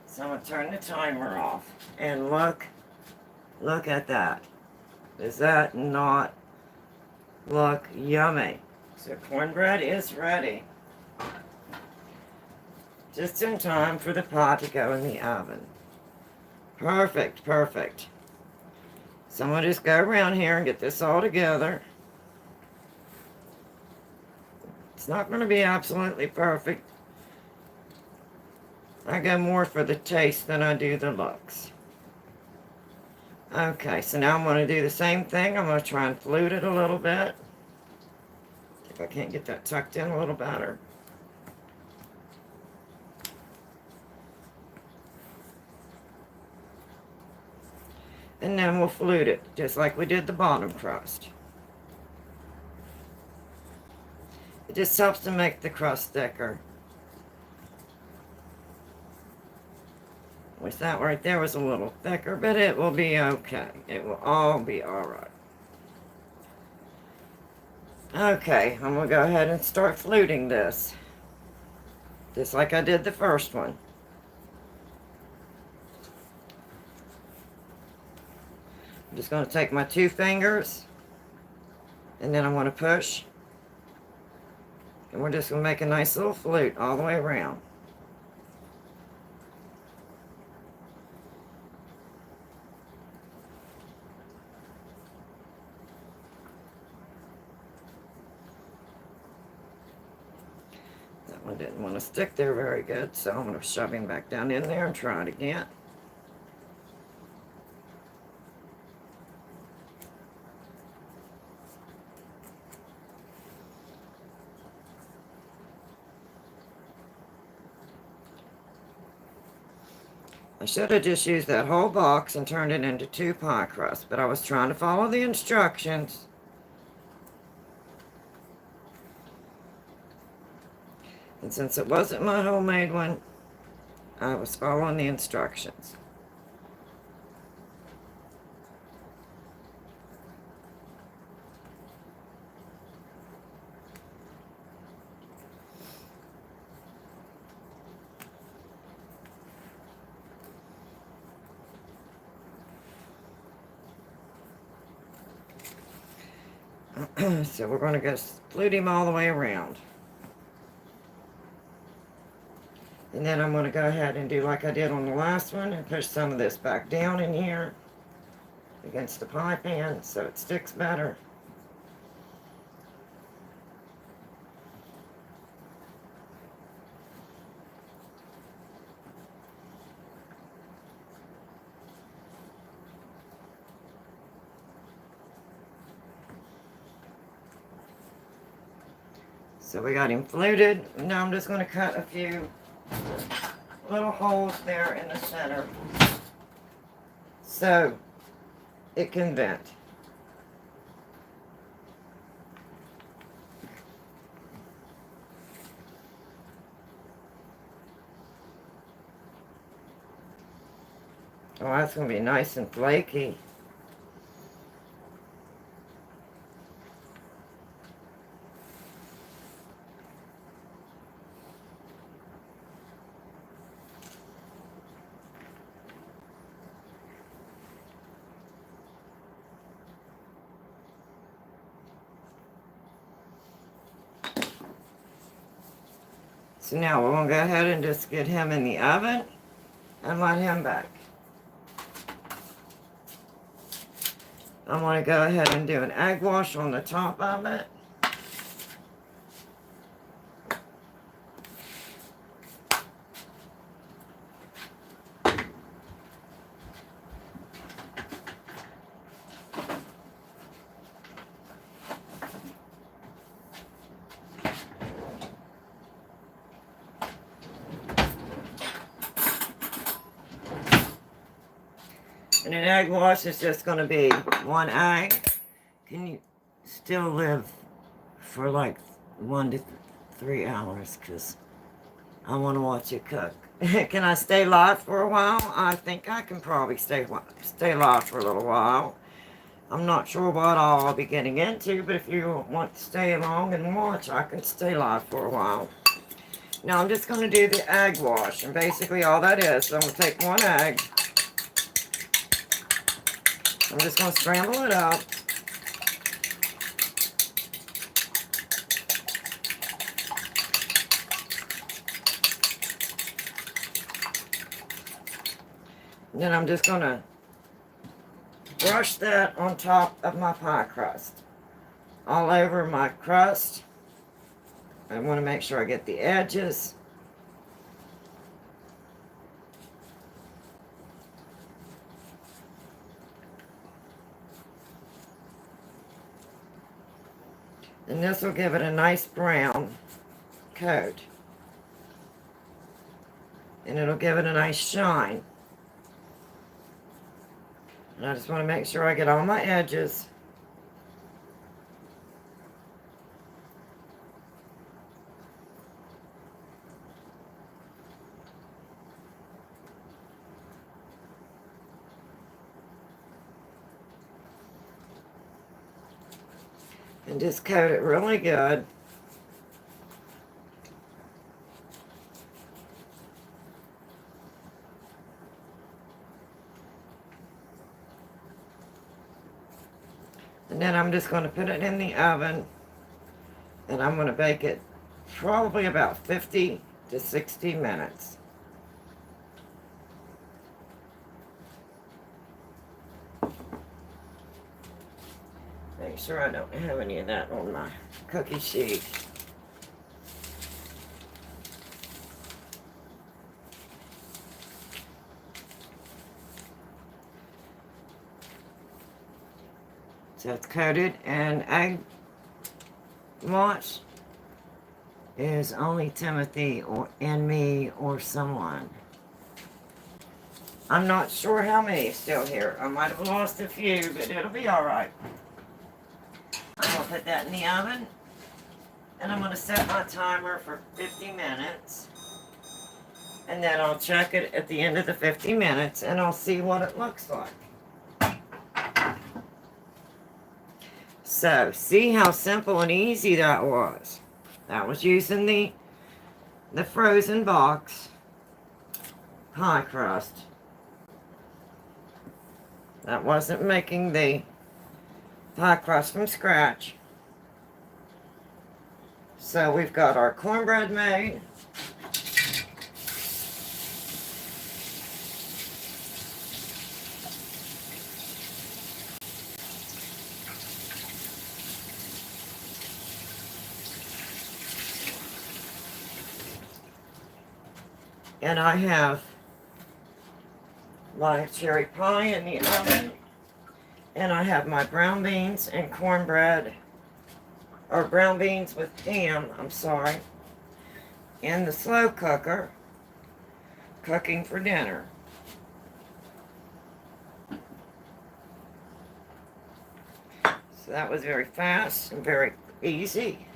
So I'm going to turn the timer off. And look at that. Does that not look yummy? So cornbread is ready. Just in time for the pot to go in the oven. Perfect, perfect. So I'm going to just go around here and get this all together. It's not going to be absolutely perfect. I go more for the taste than I do the looks. Okay, so now I'm going to do the same thing. I'm going to try and flute it a little bit. See if I can't get that tucked in a little better. And then we'll flute it, just like we did the bottom crust. It just helps to make the crust thicker. Wish that right there was a little thicker, but it will be okay. It will all be alright. Okay, I'm going to go ahead and start fluting this. Just like I did the first one. I'm just going to take my 2 fingers, and then I'm going to push. And we're just going to make a nice little flute all the way around. That one didn't want to stick there very good, so I'm going to shove him back down in there and try it again. I should have just used that whole box and turned it into 2 pie crusts, but I was trying to follow the instructions. And since it wasn't my homemade one, I was following the instructions. So we're going to go flute him all the way around. And then I'm going to go ahead and do like I did on the last one and push some of this back down in here against the pie pan so it sticks better. So we got him fluted. Now I'm just going to cut a few little holes there in the center so it can vent. Oh, that's going to be nice and flaky. So now we're going to go ahead and just get him in the oven and let him bake. I'm going to go ahead and do an egg wash on the top of it. And an egg wash is just going to be 1 egg. Can you still live for like 1 to 3 hours? Because I want to watch it cook. Can I stay live for a while? I think I can probably stay live for a little while. I'm not sure what I'll be getting into, but if you want to stay along and watch, I can stay live for a while. Now I'm just going to do the egg wash, and basically all that is, I'm going to take 1 egg. I'm just going to scramble it up. And then I'm just going to brush that on top of my pie crust. All over my crust. I want to make sure I get the edges. And this will give it a nice brown coat. And it'll give it a nice shine. And I just want to make sure I get all my edges. And just coat it really good. And then I'm just going to put it in the oven, and I'm going to bake it probably about 50 to 60 minutes. Make sure I don't have any of that on my cookie sheet. So it's coated, and egg wash is only Timothy and me or someone. I'm not sure how many is still here. I might have lost a few, but it'll be all right. I'm going to put that in the oven, and I'm going to set my timer for 50 minutes. And then I'll check it at the end of the 50 minutes, and I'll see what it looks like. So, see how simple and easy that was. That was using the frozen box pie crust. That wasn't making the pie crust from scratch. So we've got our cornbread made. And I have my cherry pie in the oven. And I have my brown beans and cornbread, or brown beans with ham, I'm sorry, in the slow cooker, cooking for dinner. So that was very fast and very easy.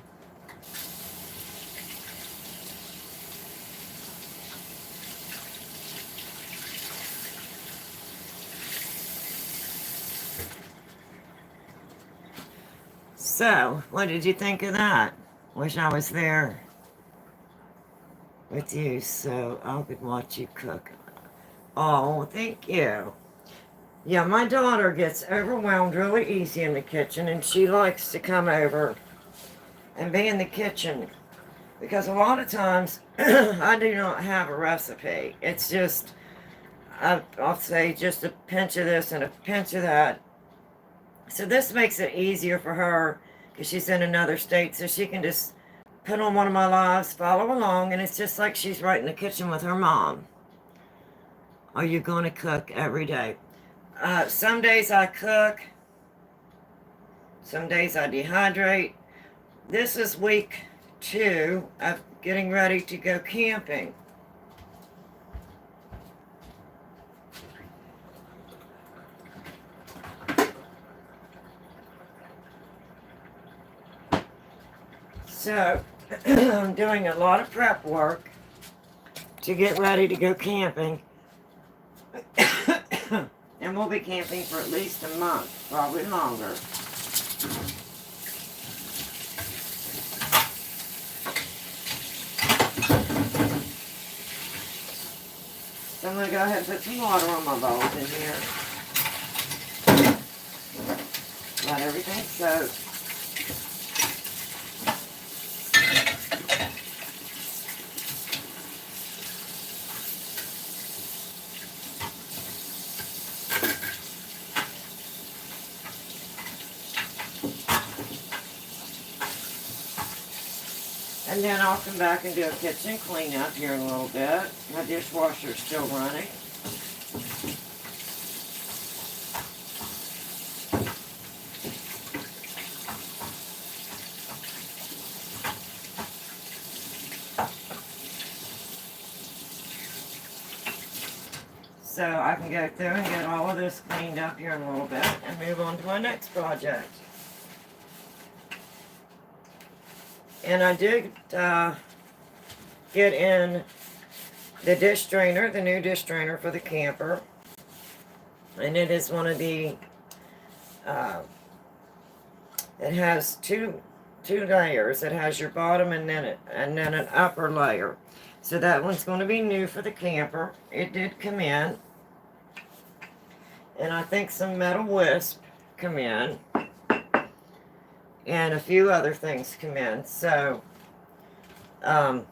So, what did you think of that? Wish I was there with you so I could watch you cook. Oh, thank you. Yeah, my daughter gets overwhelmed really easy in the kitchen, and she likes to come over and be in the kitchen because a lot of times I do not have a recipe. It's just, I'll say just a pinch of this and a pinch of that. So this makes it easier for her because she's in another state, so she can just put on one of my lives, follow along, and it's just like she's right in the kitchen with her mom. Are you going to cook every day? Some days I cook, some days I dehydrate. This is week 2 of getting ready to go camping. So, I'm doing a lot of prep work to get ready to go camping. And we'll be camping for at least a month, probably longer. So I'm going to go ahead and put some water on my bowls in here. Let everything soak. And then I'll come back and do a kitchen cleanup here in a little bit. My dishwasher's still running. So I can go through and get all of this cleaned up here in a little bit and move on to my next project. And I did get in the dish drainer, the new dish drainer for the camper. And it is one of the, it has two layers. It has your bottom and then an upper layer. So that one's going to be new for the camper. It did come in. And I think some metal wisp come in. And a few other things come in. So, I'll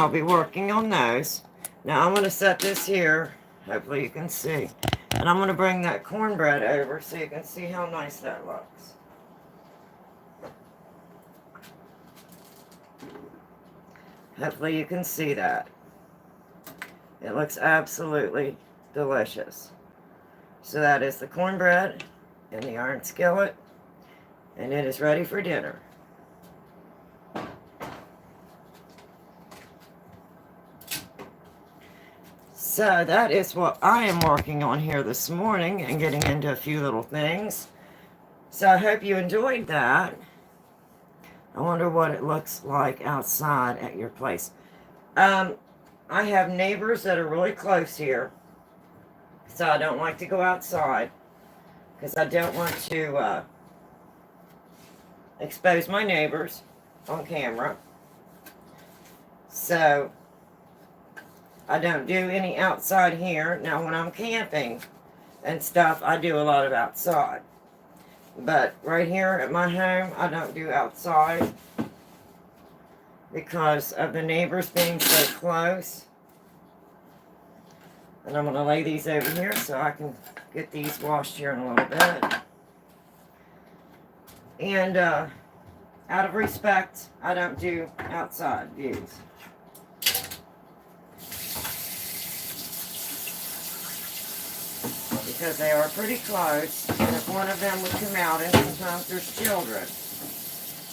be working on those. Now I'm going to set this here. Hopefully you can see. And I'm going to bring that cornbread over so you can see how nice that looks. Hopefully you can see that. It looks absolutely delicious. So that is the cornbread in the iron skillet, and it is ready for dinner. So that is what I am working on here this morning and getting into a few little things. So I hope you enjoyed that. I wonder what it looks like outside at your place. I have neighbors that are really close here, so I don't like to go outside because I don't want to expose my neighbors on camera. So I don't do any outside here. Now when I'm camping and stuff, I do a lot of outside. But right here at my home, I don't do outside because of the neighbors being so close. And I'm going to lay these over here so I can get these washed here in a little bit. And out of respect, I don't do outside views. Because they are pretty close, and if one of them would come out, and sometimes there's children.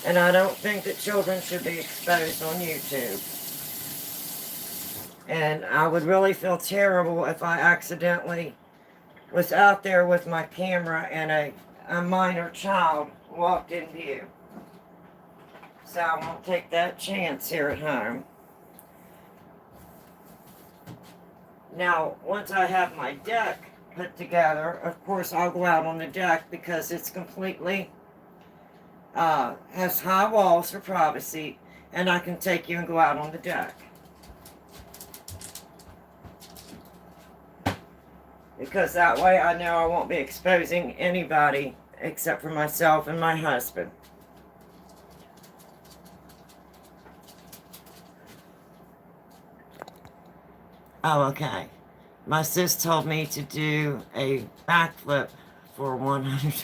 And I don't think that children should be exposed on YouTube. And I would really feel terrible if I accidentally was out there with my camera and a minor child walked in view. So I won't take that chance here at home. Now, once I have my deck put together, of course I'll go out on the deck because it's completely, has high walls for privacy, and I can take you and go out on the deck. Because that way I know I won't be exposing anybody except for myself and my husband. Oh, okay. My sis told me to do a backflip for 100.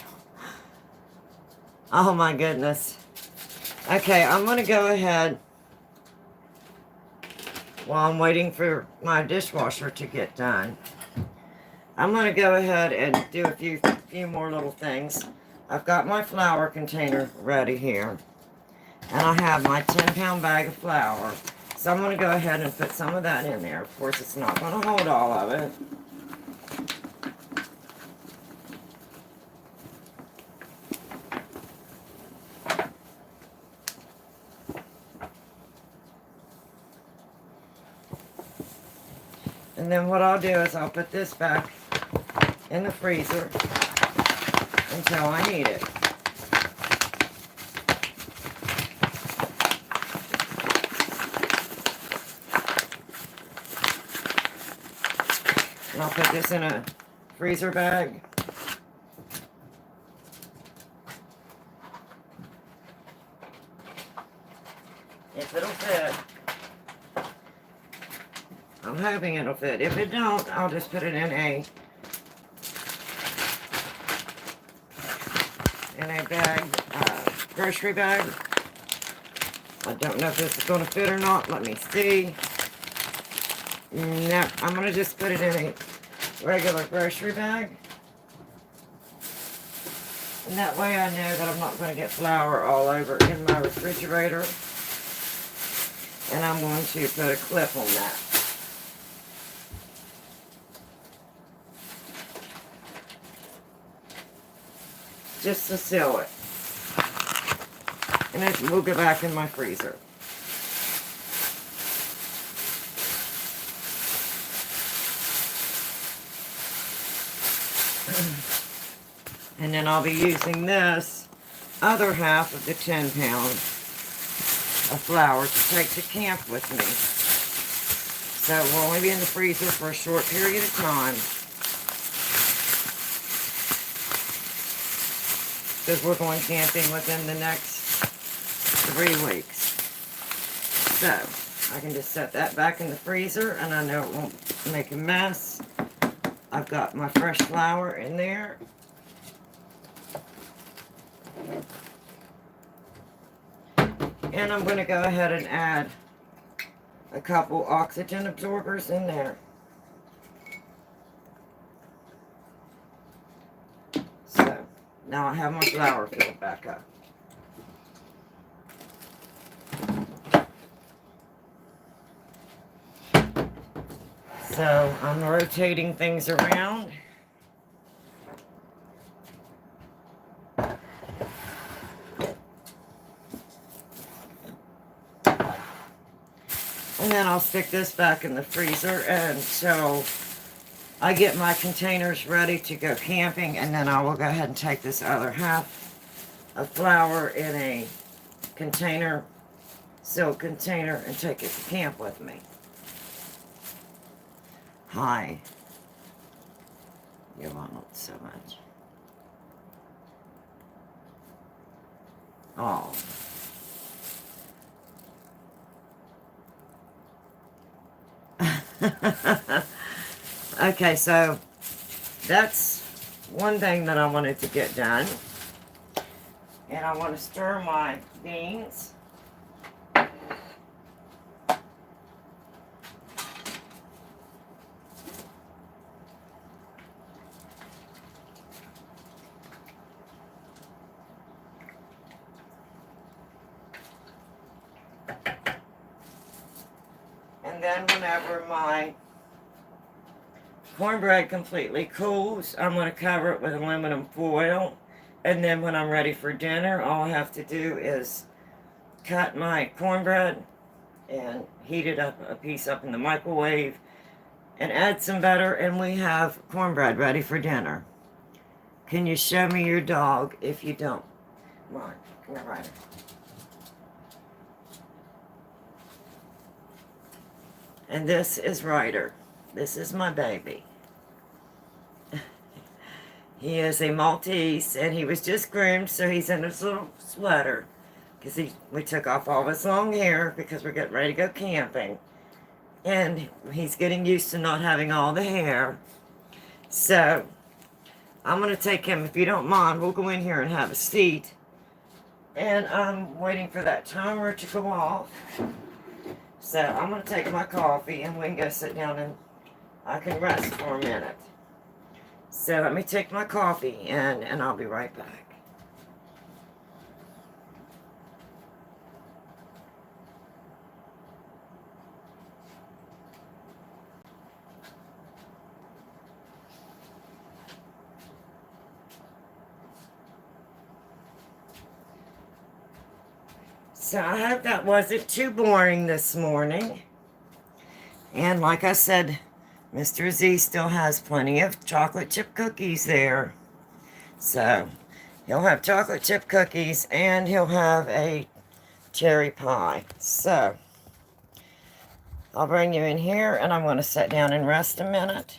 Oh my goodness. Okay, I'm going to go ahead while I'm waiting for my dishwasher to get done. I'm going to go ahead and do a few more little things. I've got my flour container ready here. And I have my 10-pound bag of flour. So I'm going to go ahead and put some of that in there. Of course, it's not going to hold all of it. And then what I'll do is I'll put this back in the freezer until I need it. And I'll put this in a freezer bag. If it'll fit. I'm hoping it'll fit. If it don't, I'll just put it in a bag, grocery bag. I don't know if this is going to fit or not. Let me see. No, I'm going to just put it in a regular grocery bag. And that way I know that I'm not going to get flour all over in my refrigerator. And I'm going to put a clip on that. Just to seal it. And it will go back in my freezer. And then I'll be using this other half of the 10 pound of flour to take to camp with me. So it will only be in the freezer for a short period of time. Because we're going camping within the next 3 weeks. So I can just set that back in the freezer and I know it won't make a mess. I've got my fresh flour in there. And I'm going to go ahead and add a couple oxygen absorbers in there. So, now I have my flour filled back up. So, I'm rotating things around. And then I'll stick this back in the freezer until I get my containers ready to go camping. And then I will go ahead and take this other half of flour in a container, silk container, and take it to camp with me. Hi. You want it so much. Oh. Okay, so that's one thing that I wanted to get done. And I want to stir my beans. And then whenever my cornbread completely cools, I'm going to cover it with aluminum foil. And then when I'm ready for dinner, all I have to do is cut my cornbread and heat it up, a piece up in the microwave, and add some butter, and we have cornbread ready for dinner. Can you show me your dog if you don't? Come on, come here, Ryder. And this is Ryder. This is my baby. He is a Maltese, and he was just groomed, so he's in his little sweater. Because we took off all of his long hair because we're getting ready to go camping. And he's getting used to not having all the hair. So, I'm going to take him, if you don't mind, we'll go in here and have a seat. And I'm waiting for that timer to go off. So, I'm going to take my coffee, and we can go sit down and I can rest for a minute. So let me take my coffee and I'll be right back. So I hope that wasn't too boring this morning. And like I said Mr. Z still has plenty of chocolate chip cookies there. So he'll have chocolate chip cookies and he'll have a cherry pie. So I'll bring you in here and I'm going to sit down and rest a minute.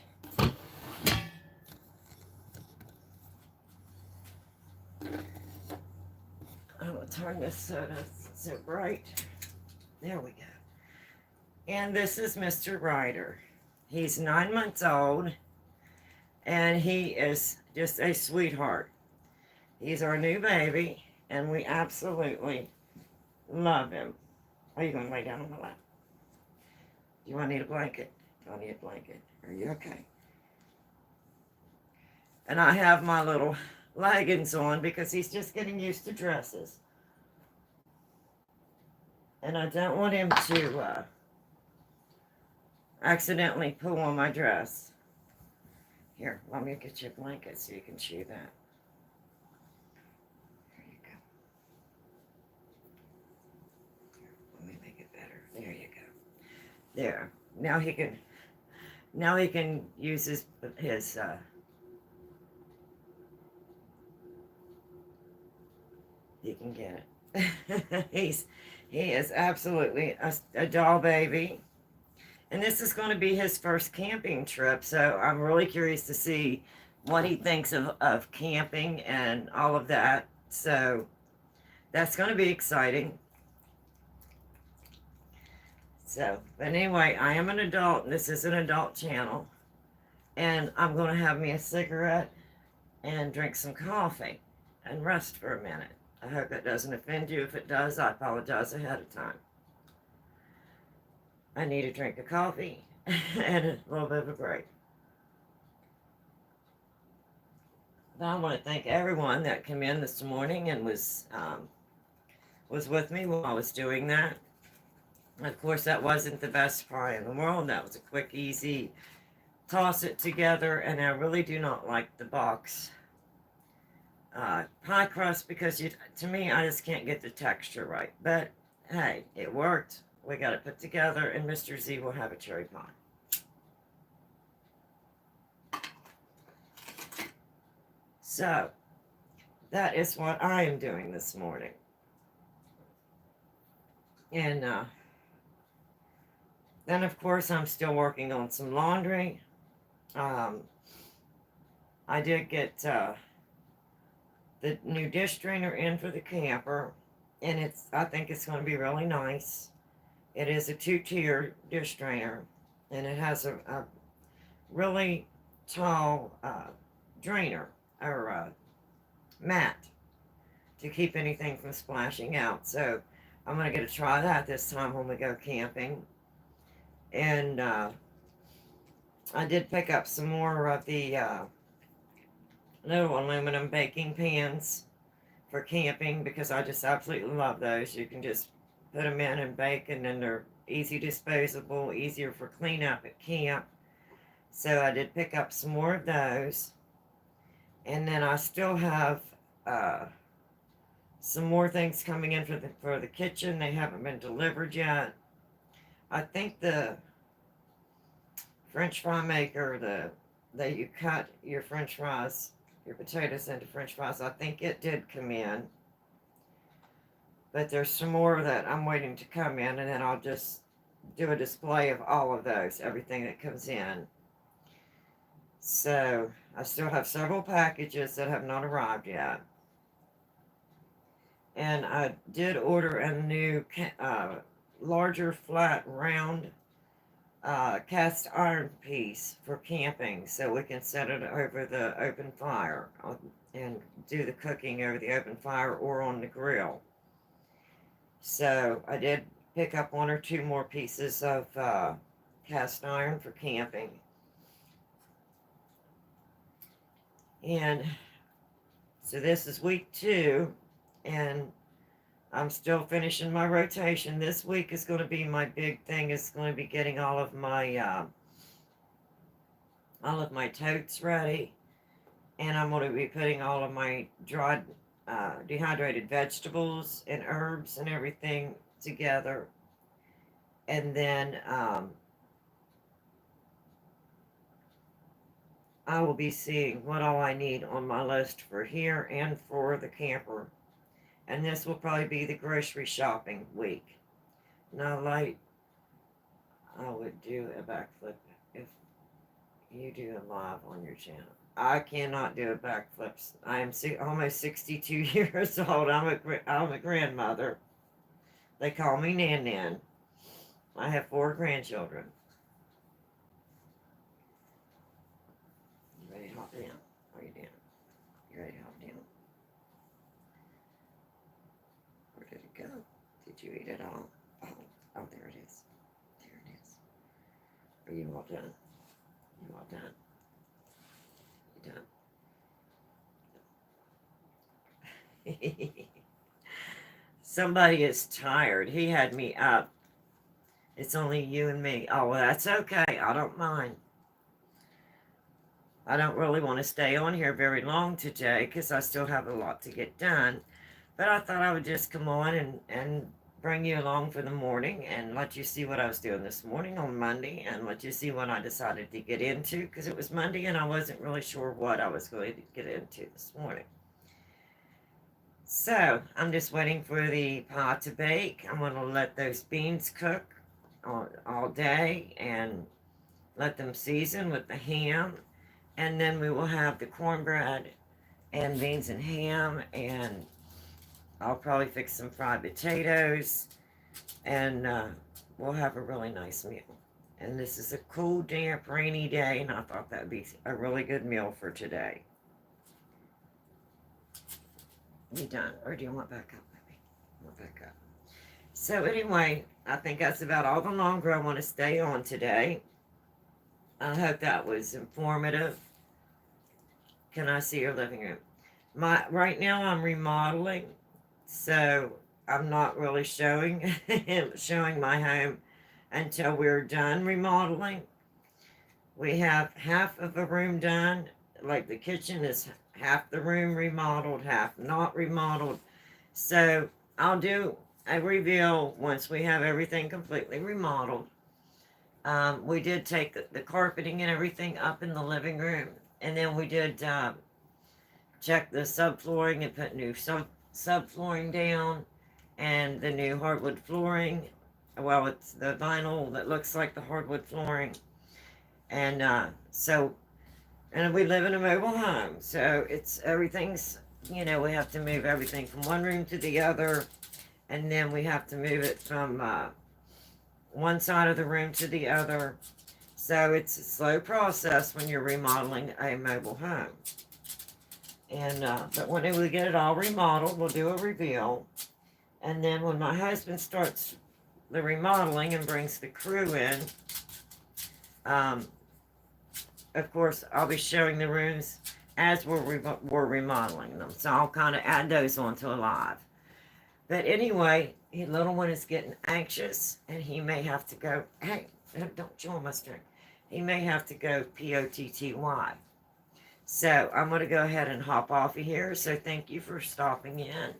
I'm going to turn this so it's so bright. There we go. And this is Mr. Ryder. He's 9 months old and he is just a sweetheart. He's our new baby and we absolutely love him. Are you going to lay down on my lap? Do you want to need a blanket? Do I need a blanket? Are you okay? And I have my little leggings on because he's just getting used to dresses. And I don't want him to accidentally pull on my dress. Here, let me get you a blanket so you can chew that. There you go. Here, let me make it better. There you go. There. Now he can use his he can get it. He is absolutely a doll baby. And this is going to be his first camping trip, so I'm really curious to see what he thinks of camping and all of that. So that's going to be exciting. So, but anyway, I am an adult, and this is an adult channel. And I'm going to have me a cigarette and drink some coffee and rest for a minute. I hope that doesn't offend you. If it does, I apologize ahead of time. I need a drink of coffee and a little bit of a break. But I want to thank everyone that came in this morning and was with me while I was doing that. Of course, that wasn't the best pie in the world. That was a quick, easy toss it together, and I really do not like the box pie crust because to me, I just can't get the texture right. But hey, it worked. We got it put together, and Mr. Z will have a cherry pie. So, that is what I am doing this morning. And then, of course, I'm still working on some laundry. I did get the new dish drainer in for the camper, and I think it's going to be really nice. It is a 2-tier dish drainer, and it has a really tall drainer or mat to keep anything from splashing out. So I'm going to get to try that this time when we go camping. And I did pick up some more of the little aluminum baking pans for camping because I just absolutely love those. You can just put them in and bake, and then they're easy disposable, easier for cleanup at camp. So I did pick up some more of those. And then I still have some more things coming in for the kitchen. They haven't been delivered yet. I think the French fry maker, that you cut your French fries, your potatoes into French fries, I think it did come in. But there's some more that I'm waiting to come in, and then I'll just do a display of all of those, everything that comes in. So I still have several packages that have not arrived yet. And I did order a new larger flat round cast iron piece for camping, so we can set it over the open fire and do the cooking over the open fire or on the grill. So I did pick up 1 or 2 more pieces of cast iron for camping. And so this is week 2, and I'm still finishing my rotation. This week is going to be my big thing. Is going to be getting all of my totes ready, and I'm going to be putting all of my dried dehydrated vegetables and herbs and everything together. And then I will be seeing what all I need on my list for here and for the camper. And this will probably be the grocery shopping week. Now, like, I would do a backflip if you do a live on your channel. I cannot do a backflip. I am almost 62 years old. I'm a grandmother. They call me Nan Nan. I have 4 grandchildren. You ready to hop down? Are you down? You ready to hop down? Where did it go? Did you eat it all? Oh, there it is. There it is. Are you all done? You all done? You done? Somebody is tired. He had me up. It's only you and me. Oh, well, that's okay. I don't mind. I don't really want to stay on here very long today because I still have a lot to get done. But I thought I would just come on and bring you along for the morning and let you see what I was doing this morning on Monday and let you see what I decided to get into because it was Monday and I wasn't really sure what I was going to get into this morning. So, I'm just waiting for the pie to bake. I'm going to let those beans cook all day and let them season with the ham. And then we will have the cornbread and beans and ham. And I'll probably fix some fried potatoes. And we'll have a really nice meal. And this is a cool, damp, rainy day. And I thought that would be a really good meal for today. You done? Or do you want back up, baby? Want back up? So anyway, I think that's about all the longer I want to stay on today. I hope that was informative. Can I see your living room? Right now I'm remodeling, so I'm not really showing my home until we're done remodeling. We have half of a room done, like the kitchen is half the room remodeled, half not remodeled. So I'll do a reveal once we have everything completely remodeled. We did take the carpeting and everything up in the living room, and then we did check the subflooring and put new subflooring down and the new hardwood flooring. Well, it's the vinyl that looks like the hardwood flooring. And and we live in a mobile home, so everything's, we have to move everything from one room to the other, and then we have to move it from one side of the room to the other. So it's a slow process when you're remodeling a mobile home. And but when we get it all remodeled, we'll do a reveal. And then when my husband starts the remodeling and brings the crew in, of course, I'll be showing the rooms as we're remodeling them. So I'll kind of add those onto a live. But anyway, the little one is getting anxious, and he may have to go, hey, don't chew on my string. He may have to go POTTY. So I'm going to go ahead and hop off of here. So thank you for stopping in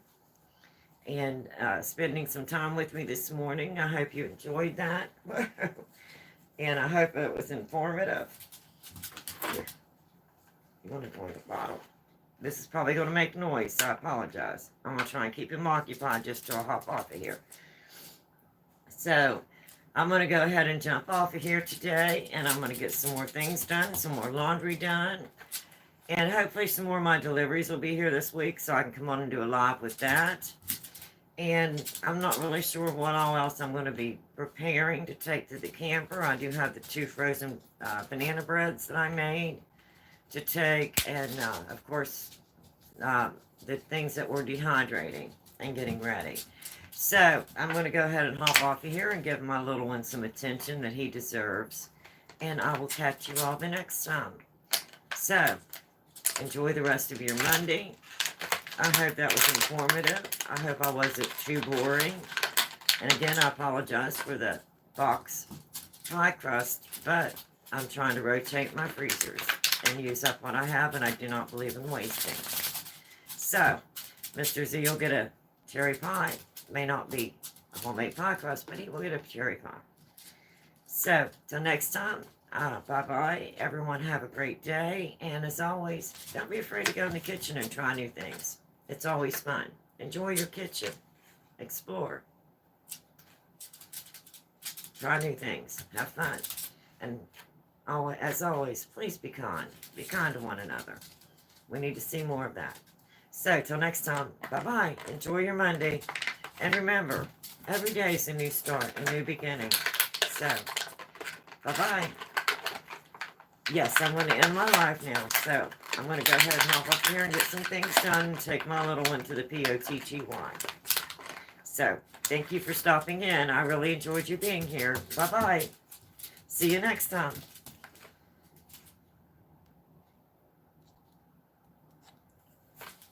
and spending some time with me this morning. I hope you enjoyed that. And I hope it was informative. Here. You want to go in the bottle. This is probably going to make noise, so I apologize. I'm going to try and keep him occupied just till I hop off of here. So, I'm going to go ahead and jump off of here today, and I'm going to get some more things done, some more laundry done, and hopefully some more of my deliveries will be here this week, so I can come on and do a live with that. And I'm not really sure what all else I'm going to be preparing to take to the camper. I do have the 2 frozen banana breads that I made to take, and of course the things that we're dehydrating and getting ready. So I'm going to go ahead and hop off of here and give my little one some attention that he deserves, and I will catch you all the next time. So enjoy the rest of your Monday. I hope that was informative. I hope I wasn't too boring. And again, I apologize for the box pie crust, but I'm trying to rotate my freezers and use up what I have, and I do not believe in wasting. So, Mr. Z will get a cherry pie. May not be a homemade pie crust, but he will get a cherry pie. So, till next time, Bye-bye. Everyone have a great day. And as always, don't be afraid to go in the kitchen and try new things. It's always fun. Enjoy your kitchen. Explore. Try new things. Have fun. And as always, please be kind. Be kind to one another. We need to see more of that. So, till next time, bye-bye. Enjoy your Monday. And remember, every day is a new start, a new beginning. So, bye-bye. Yes, I'm going to end my live now. So, I'm going to go ahead and hop up here and get some things done and take my little one to the POTGY. So, thank you for stopping in. I really enjoyed you being here. Bye-bye. See you next time.